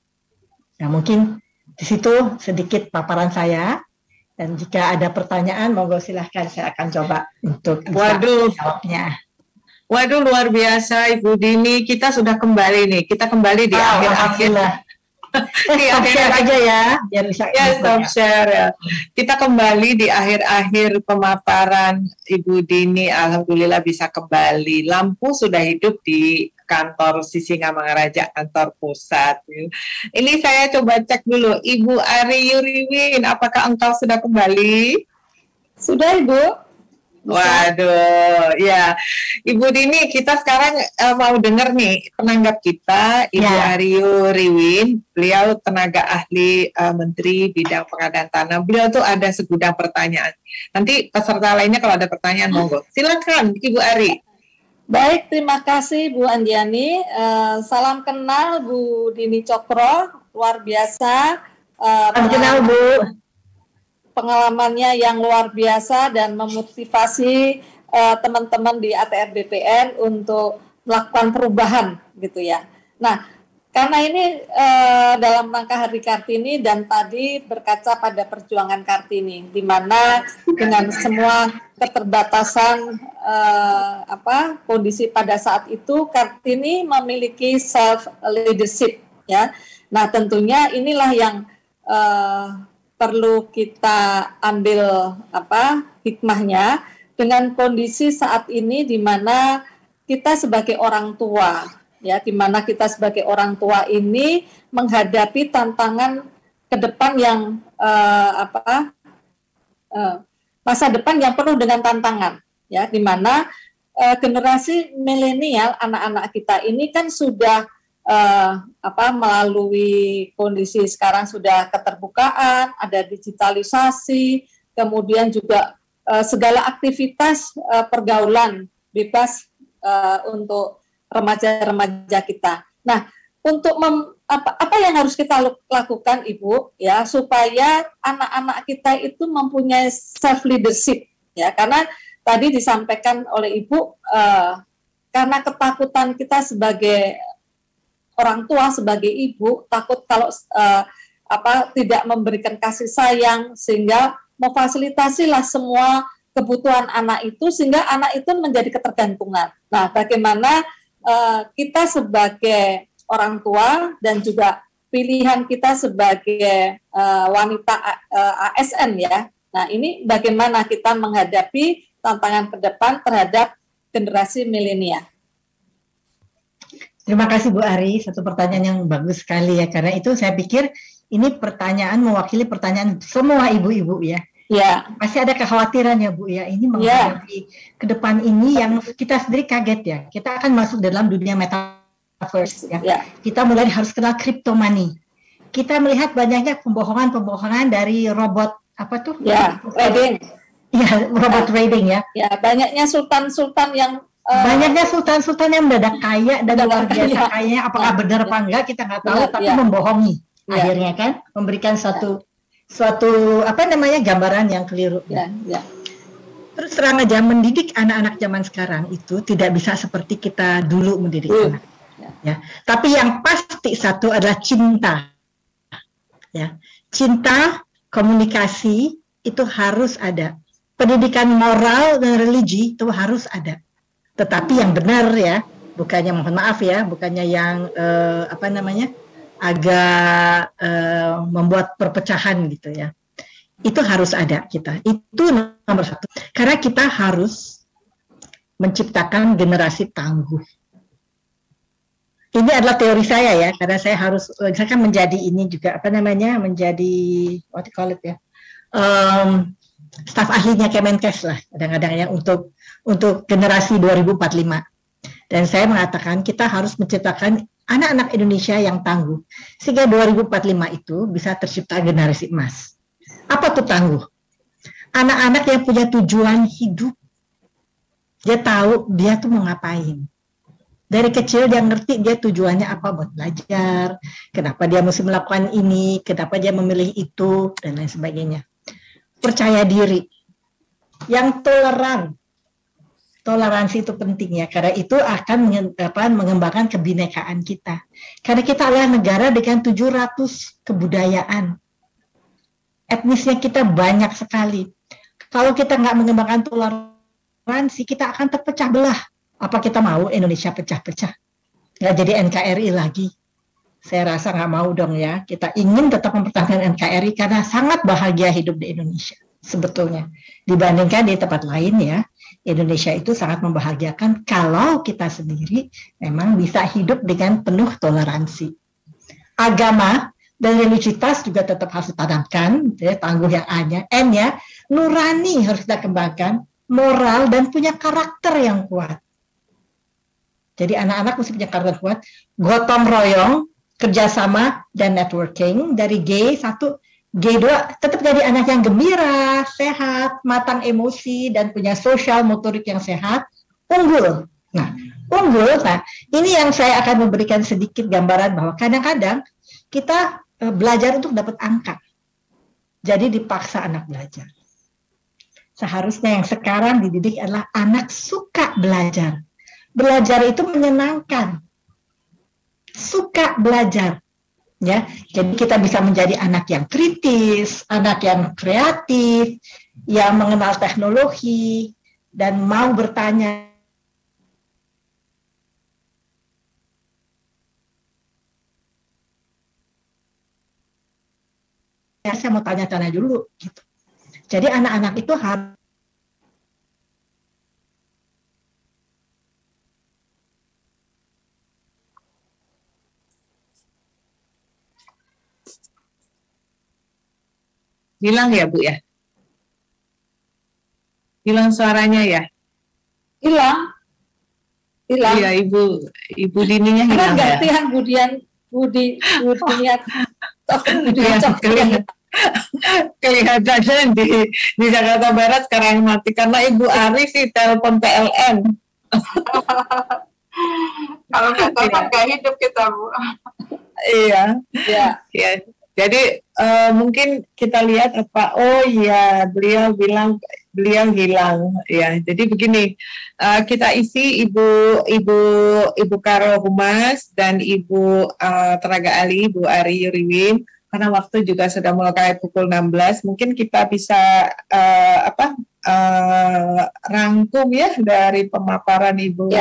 Nah mungkin di situ sedikit paparan saya. Dan jika ada pertanyaan, monggo silahkan saya akan coba untuk jawabnya. Waduh, luar biasa Ibu Dini. Kita sudah kembali nih. Kita kembali di akhir-akhir. Di akhir aja ya. Biar bisa stop share ya. Kita kembali di akhir-akhir pemaparan Ibu Dini. Alhamdulillah bisa kembali. Lampu sudah hidup di kantor Sisingamangaraja, kantor pusat. Ini saya coba cek dulu. Ibu Ari Yuriwin, apakah engkau sudah kembali? Sudah, Ibu. Waduh, ya. Ibu Dini, kita sekarang mau dengar nih penanggap kita, Ibu Ari Yuriwin. Beliau tenaga ahli Menteri Bidang Pengadaan Tanah. Beliau tuh ada segudang pertanyaan. Nanti peserta lainnya kalau ada pertanyaan, monggo. Silakan, Ibu Ari. Baik, terima kasih Bu Andiani. Salam kenal Bu Dini Cokro, luar biasa. Salam kenal Bu. Pengalamannya yang luar biasa dan memotivasi teman-teman di ATR BPN untuk melakukan perubahan gitu ya. Nah, karena ini dalam rangka Hari Kartini dan tadi berkaca pada perjuangan Kartini, di mana dengan semua keterbatasan kondisi pada saat itu, Kartini memiliki self leadership ya. Nah, tentunya inilah yang perlu kita ambil hikmahnya dengan kondisi saat ini di mana kita sebagai orang tua ya, di mana kita sebagai orang tua ini menghadapi tantangan ke depan yang masa depan yang penuh dengan tantangan ya, di mana generasi milenial anak-anak kita ini kan sudah melalui kondisi sekarang sudah keterbukaan, ada digitalisasi, kemudian juga segala aktivitas pergaulan bebas untuk remaja-remaja kita. Nah, untuk apa yang harus kita lakukan, Ibu, ya, supaya anak-anak kita itu mempunyai self leadership, ya, karena tadi disampaikan oleh Ibu, karena ketakutan kita sebagai orang tua, sebagai ibu, takut kalau tidak memberikan kasih sayang, sehingga memfasilitasilah semua kebutuhan anak itu sehingga anak itu menjadi ketergantungan. Nah, bagaimana kita sebagai orang tua dan juga pilihan kita sebagai wanita ASN ya. Nah, ini bagaimana kita menghadapi tantangan ke depan terhadap generasi milenial. Terima kasih Bu Ari, satu pertanyaan yang bagus sekali ya, karena itu saya pikir ini pertanyaan mewakili pertanyaan semua ibu-ibu ya. Ya. Pasti ada kekhawatiran ya Bu ya, ini menghadapi ke depan ini yang kita sendiri kaget ya. Kita akan masuk dalam dunia metaverse ya. Kita mulai harus kenal crypto money. Kita melihat banyaknya pembohongan dari robot apa tuh? Ya, trading. Ya, robot trading ya. Ya, banyaknya sultan-sultan yang banyaknya sultan-sultan yang mendadak kaya dan luar biasa kayanya, apakah benar apa enggak kita nggak tahu, tapi membohongi akhirnya kan, memberikan suatu apa namanya gambaran yang keliru. Terus terang aja, mendidik anak-anak zaman sekarang itu tidak bisa seperti kita dulu mendidik anak. Ya, tapi yang pasti satu adalah cinta. Ya, cinta, komunikasi itu harus ada. Pendidikan moral dan religi itu harus ada. Tetapi yang benar ya, bukannya mohon maaf ya, bukannya yang apa namanya agak membuat perpecahan gitu ya. Itu harus ada kita. Itu nomor satu. Karena kita harus menciptakan generasi tangguh. Ini adalah teori saya ya, karena saya harus, saya kan menjadi ini juga apa namanya, menjadi what you call it ya, staf ahlinya Kemenkes lah, kadang-kadang ya untuk generasi 2045. Dan saya mengatakan kita harus menciptakan anak-anak Indonesia yang tangguh, sehingga 2045 itu bisa tercipta generasi emas. Apa tuh tangguh? Anak-anak yang punya tujuan hidup. Dia tahu dia tuh mau ngapain. Dari kecil dia ngerti dia tujuannya apa buat belajar, kenapa dia mesti melakukan ini, kenapa dia memilih itu, dan lain sebagainya. Percaya diri, yang toleran. Toleransi itu penting ya, karena itu akan mengembangkan kebinekaan kita. Karena kita adalah negara dengan 700 kebudayaan. Etnisnya kita banyak sekali. Kalau kita nggak mengembangkan toleransi, kita akan terpecah belah. Apa kita mau Indonesia pecah-pecah? Nggak jadi NKRI lagi. Saya rasa nggak mau dong ya. Kita ingin tetap mempertahankan NKRI karena sangat bahagia hidup di Indonesia. Sebetulnya. Dibandingkan di tempat lain ya. Indonesia itu sangat membahagiakan kalau kita sendiri memang bisa hidup dengan penuh toleransi. Agama dan religiusitas juga tetap harus ditanamkan, ya, tangguh yang A-nya, N-nya, nurani harus kita kembangkan, moral dan punya karakter yang kuat. Jadi anak-anak mesti punya karakter kuat, gotong royong, kerjasama dan networking. Dari G1, G2 tetap jadi anak yang gembira, sehat, matang emosi, dan punya sosial motorik yang sehat, unggul. Nah, unggul, ini yang saya akan memberikan sedikit gambaran bahwa kadang-kadang kita belajar untuk dapat angka. Jadi dipaksa anak belajar. Seharusnya yang sekarang dididik adalah anak suka belajar. Belajar itu menyenangkan. Suka belajar. Ya, jadi kita bisa menjadi anak yang kritis, anak yang kreatif, yang mengenal teknologi, dan mau bertanya. Ya, saya mau tanya-tanya dulu, gitu. Jadi anak-anak itu harus hilang ya Bu ya? Hilang suaranya ya? Hilang. Iya, Ibu Dininya hilang ya? Gantian Budi kelihatannya di Jakarta Barat sekarang mati karena Ibu Ari sih telepon PLN. Kalau katakan nggak hidup kita Bu. Iya. Jadi mungkin kita lihat apa? Oh iya, beliau bilang beliau hilang. Ya, jadi begini, kita isi Ibu Karo Humas dan Ibu tenaga ahli Bu Ari Yuriwin. Karena waktu juga sudah mulai pukul 16, mungkin kita bisa rangkum ya dari pemaparan Ibu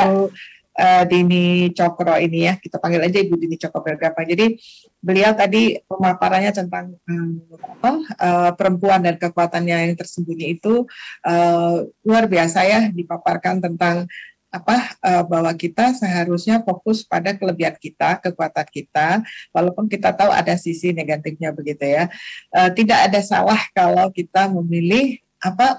Dini Cokro ini ya, kita panggil aja Ibu Dini Cokro Bergapa. Jadi beliau tadi pemaparannya tentang perempuan dan kekuatannya yang tersembunyi itu luar biasa ya, dipaparkan tentang bahwa kita seharusnya fokus pada kelebihan kita, kekuatan kita, walaupun kita tahu ada sisi negatifnya begitu ya. Tidak ada salah kalau kita memilih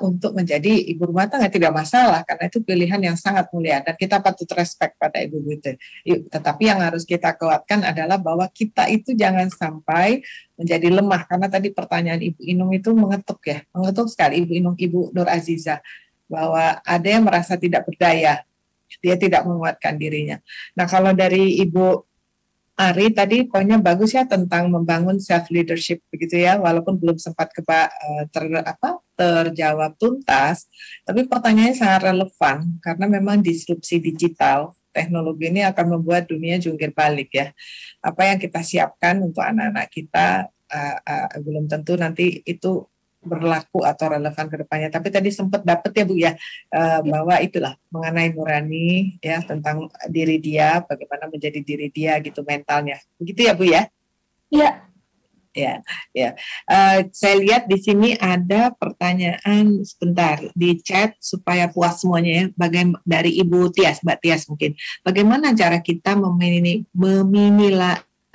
untuk menjadi ibu rumah tangga, tidak masalah karena itu pilihan yang sangat mulia dan kita patut respect pada ibu itu. Tetapi yang harus kita kuatkan adalah bahwa kita itu jangan sampai menjadi lemah, karena tadi pertanyaan Ibu Inung itu mengetuk sekali Ibu Nur Aziza, bahwa ada yang merasa tidak berdaya, dia tidak menguatkan dirinya. Nah, kalau dari Ibu Ari tadi poinnya bagus ya tentang membangun self leadership begitu ya, walaupun belum sempat terjawab tuntas, tapi pertanyaannya sangat relevan karena memang disrupsi digital teknologi ini akan membuat dunia jungkir balik ya. Apa yang kita siapkan untuk anak-anak kita belum tentu nanti itu berlaku atau relevan ke depannya. Tapi tadi sempat dapat ya Bu ya, bahwa itulah mengenai nurani ya, tentang diri dia, bagaimana menjadi diri dia gitu mentalnya. Begitu ya Bu ya? Iya. Ya. Saya lihat di sini ada pertanyaan sebentar di chat supaya puas semuanya ya. Dari Ibu Tias, Mbak Tias mungkin. Bagaimana cara kita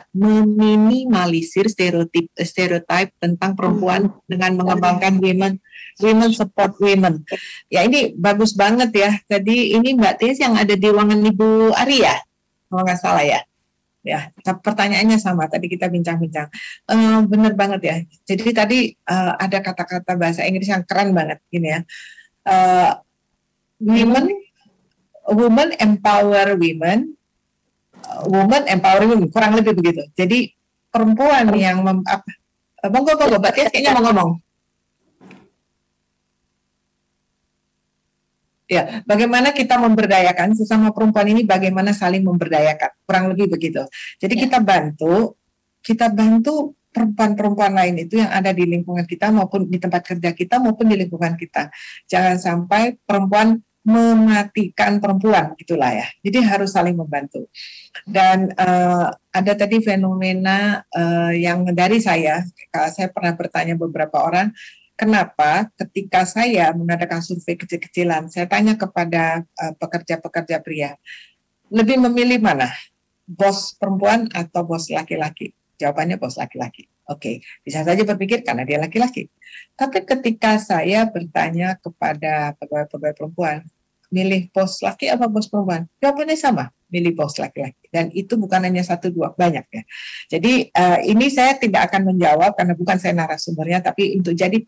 meminimalisir stereotip tentang perempuan dengan mengembangkan women support women. Ya, ini bagus banget ya. Jadi ini Mbak Tis yang ada di ruangan Ibu Ari ya, kalau nggak salah ya. Ya, pertanyaannya sama. Tadi kita bincang-bincang. Bener banget ya. Jadi tadi ada kata-kata bahasa Inggris yang keren banget gini ya. Women empower women. Woman empowering women, kurang lebih begitu. Jadi perempuan yang monggo Mbak Tias kayaknya mau ngomong. Ya, bagaimana kita memberdayakan sesama perempuan ini, bagaimana saling memberdayakan, kurang lebih begitu. Jadi kita bantu perempuan-perempuan lain itu yang ada di lingkungan kita maupun di tempat kerja kita maupun di lingkungan kita. Jangan sampai perempuan mematikan perempuan, gitulah ya. Jadi harus saling membantu. Dan ada tadi fenomena yang dari saya pernah bertanya beberapa orang, kenapa ketika saya mengadakan survei kecil-kecilan, saya tanya kepada pekerja-pekerja pria, lebih memilih mana? Bos perempuan atau bos laki-laki? Jawabannya bos laki-laki. Oke, bisa saja berpikir karena dia laki-laki. Tapi ketika saya bertanya kepada pegawai-pegawai perempuan, milih bos laki apa bos perempuan? Jawabannya sama, milih bos laki-laki. Dan itu bukan hanya satu dua, banyak ya. Jadi ini saya tidak akan menjawab karena bukan saya narasumbernya, tapi untuk jadi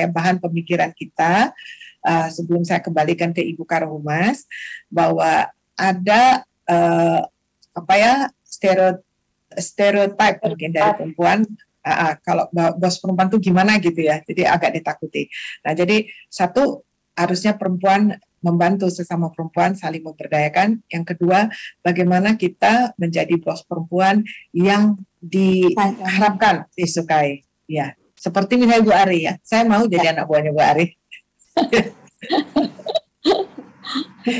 bahan pemikiran kita sebelum saya kembalikan ke Ibu Karo Humas, bahwa ada stereotip mungkin dari perempuan. Kalau bos perempuan tuh gimana gitu ya, jadi agak ditakuti. Nah, jadi satu, harusnya perempuan membantu sesama perempuan, saling memberdayakan. Yang kedua, bagaimana kita menjadi bos perempuan yang diharapkan, disukai. Ya, seperti misalnya Bu Ari ya, saya mau jadi anak buahnya Bu Ari.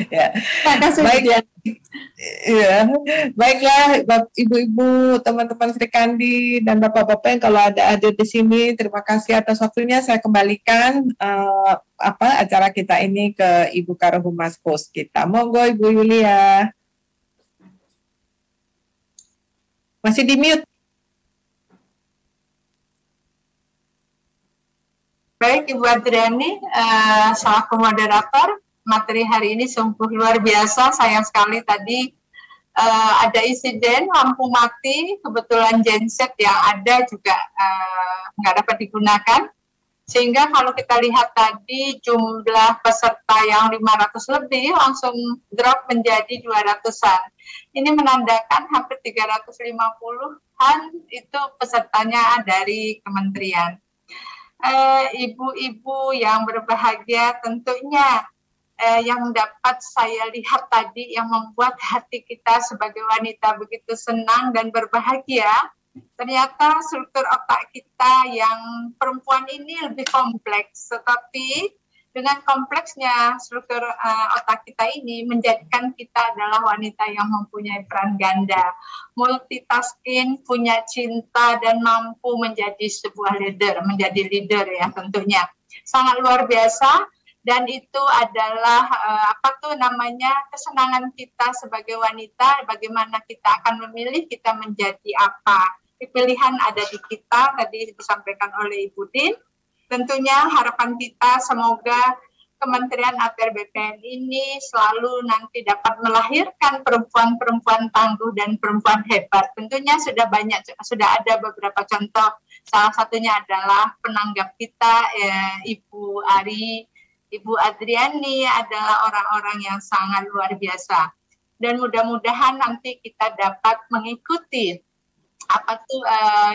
Ya. Baik. Ya, baiklah ibu-ibu, teman-teman Sri Kandi dan bapak-bapak yang kalau ada di sini, terima kasih atas waktunya. Saya kembalikan acara kita ini ke Ibu Karo Humas host kita. Monggo Ibu Yulia. Masih di mute. Baik Ibu Adriani, selaku moderator. Materi hari ini sungguh luar biasa. Sayang sekali tadi ada insiden lampu mati, kebetulan genset yang ada juga nggak dapat digunakan. Sehingga kalau kita lihat tadi jumlah peserta yang 500 lebih langsung drop menjadi 200-an. Ini menandakan hampir 350-an itu pesertanya dari kementerian. Ibu-ibu yang berbahagia, tentunya yang dapat saya lihat tadi yang membuat hati kita sebagai wanita begitu senang dan berbahagia, ternyata struktur otak kita yang perempuan ini lebih kompleks, tetapi dengan kompleksnya struktur otak kita ini menjadikan kita adalah wanita yang mempunyai peran ganda, multitasking, punya cinta, dan mampu menjadi sebuah leader, menjadi leader ya tentunya. Sangat luar biasa, dan itu adalah kesenangan kita sebagai wanita, bagaimana kita akan memilih kita menjadi apa. Pilihan ada di kita, tadi disampaikan oleh Ibu Din. Tentunya harapan kita semoga Kementerian ATR BPN ini selalu nanti dapat melahirkan perempuan-perempuan tangguh dan perempuan hebat. Tentunya sudah ada beberapa contoh. Salah satunya adalah penanggap kita Ibu Ari, Ibu Adriani adalah orang-orang yang sangat luar biasa. Dan mudah-mudahan nanti kita dapat mengikuti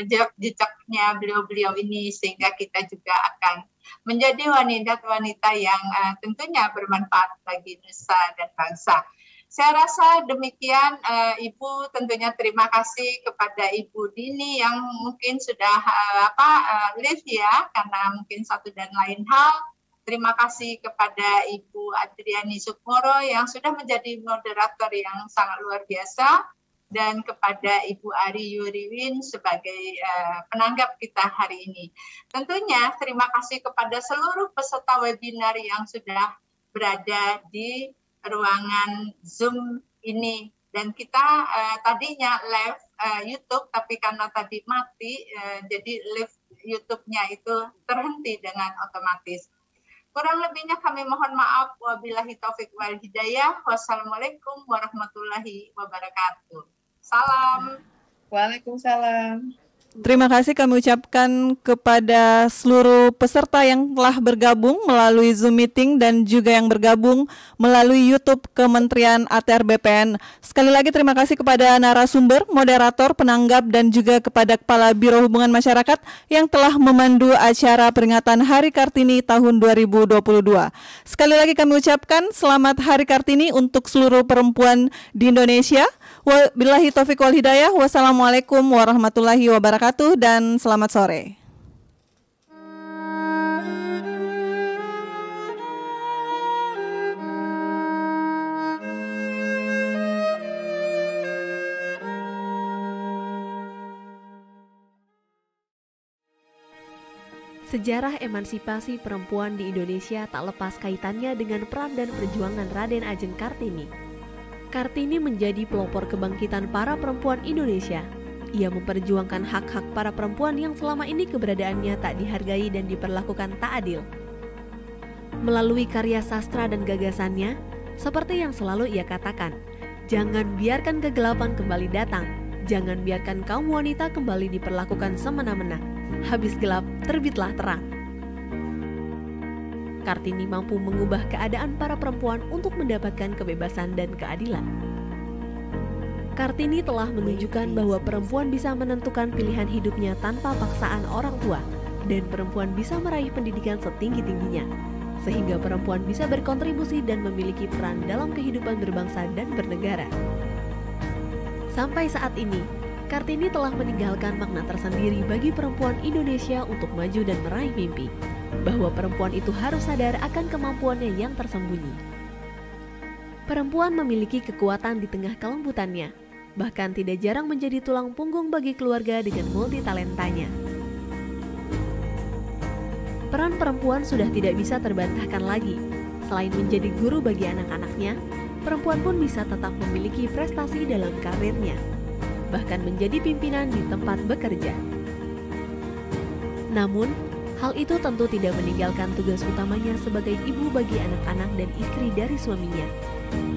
jejaknya beliau-beliau ini, sehingga kita juga akan menjadi wanita-wanita yang tentunya bermanfaat bagi nusa dan bangsa. Saya rasa demikian, Ibu. Tentunya terima kasih kepada Ibu Dini yang mungkin sudah live ya, karena mungkin satu dan lain hal. Terima kasih kepada Ibu Adriani Sukmoro yang sudah menjadi moderator yang sangat luar biasa, dan kepada Ibu Ari Yuriwin sebagai penanggap kita hari ini. Tentunya terima kasih kepada seluruh peserta webinar yang sudah berada di ruangan Zoom ini. Dan kita tadinya live YouTube, tapi karena tadi mati, jadi live YouTube-nya itu terhenti dengan otomatis. Kurang lebihnya kami mohon maaf. Wabillahi taufik wal hidayah. Wassalamualaikum warahmatullahi wabarakatuh. Salam. Waalaikumsalam. Terima kasih kami ucapkan kepada seluruh peserta yang telah bergabung melalui Zoom meeting dan juga yang bergabung melalui YouTube Kementerian ATR BPN. Sekali lagi terima kasih kepada narasumber, moderator, penanggap, dan juga kepada Kepala Biro Hubungan Masyarakat yang telah memandu acara peringatan Hari Kartini tahun 2022. Sekali lagi kami ucapkan selamat Hari Kartini untuk seluruh perempuan di Indonesia. Wabillahi taufiq wal hidayah. Wassalamualaikum warahmatullahi wabarakatuh dan selamat sore. Sejarah emansipasi perempuan di Indonesia tak lepas kaitannya dengan peran dan perjuangan Raden Ajeng Kartini. Kartini menjadi pelopor kebangkitan para perempuan Indonesia. Ia memperjuangkan hak-hak para perempuan yang selama ini keberadaannya tak dihargai dan diperlakukan tak adil. Melalui karya sastra dan gagasannya, seperti yang selalu ia katakan, jangan biarkan kegelapan kembali datang, jangan biarkan kaum wanita kembali diperlakukan semena-mena. Habis gelap, terbitlah terang. Kartini mampu mengubah keadaan para perempuan untuk mendapatkan kebebasan dan keadilan. Kartini telah menunjukkan bahwa perempuan bisa menentukan pilihan hidupnya tanpa paksaan orang tua, dan perempuan bisa meraih pendidikan setinggi-tingginya, sehingga perempuan bisa berkontribusi dan memiliki peran dalam kehidupan berbangsa dan bernegara. Sampai saat ini, Kartini telah meninggalkan makna tersendiri bagi perempuan Indonesia untuk maju dan meraih mimpi, bahwa perempuan itu harus sadar akan kemampuannya yang tersembunyi. Perempuan memiliki kekuatan di tengah kelembutannya, bahkan tidak jarang menjadi tulang punggung bagi keluarga dengan multitalentanya. Peran perempuan sudah tidak bisa terbantahkan lagi. Selain menjadi guru bagi anak-anaknya, perempuan pun bisa tetap memiliki prestasi dalam karirnya, bahkan menjadi pimpinan di tempat bekerja. Namun, hal itu tentu tidak meninggalkan tugas utamanya sebagai ibu bagi anak-anak dan istri dari suaminya.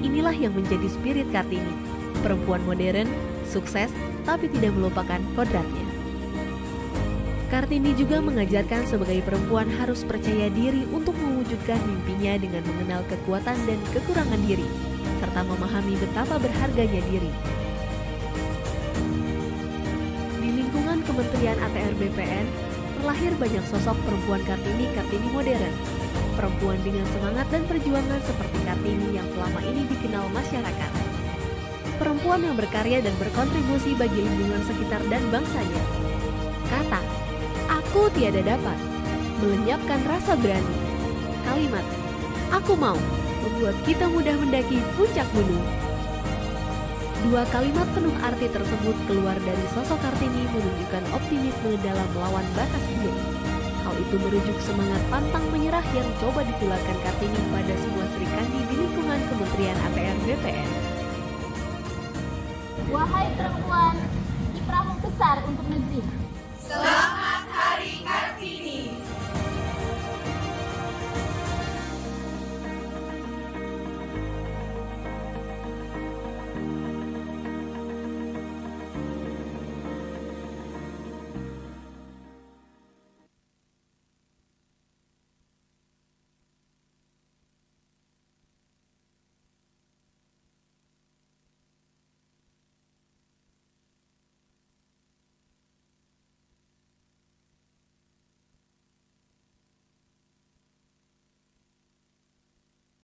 Inilah yang menjadi spirit Kartini, perempuan modern, sukses, tapi tidak melupakan kodratnya. Kartini juga mengajarkan sebagai perempuan harus percaya diri untuk mewujudkan mimpinya dengan mengenal kekuatan dan kekurangan diri, serta memahami betapa berharganya diri. Di lingkungan Kementerian ATR BPN, terlahir banyak sosok perempuan Kartini modern. Perempuan dengan semangat dan perjuangan seperti Kartini yang selama ini dikenal masyarakat. Perempuan yang berkarya dan berkontribusi bagi lingkungan sekitar dan bangsanya. Kata, "Aku tiada dapat," melenyapkan rasa berani. kalimat "Aku mau" membuat kita mudah mendaki puncak gunung. Dua kalimat penuh arti tersebut keluar dari sosok Kartini menunjukkan optimisme dalam melawan batas hidup. Hal itu merujuk semangat pantang menyerah yang coba ditularkan Kartini pada semua serikandi di lingkungan Kementerian ATR BPN. Wahai perempuan, kiprahmu besar untuk negeri. Selamat Hari Kartini.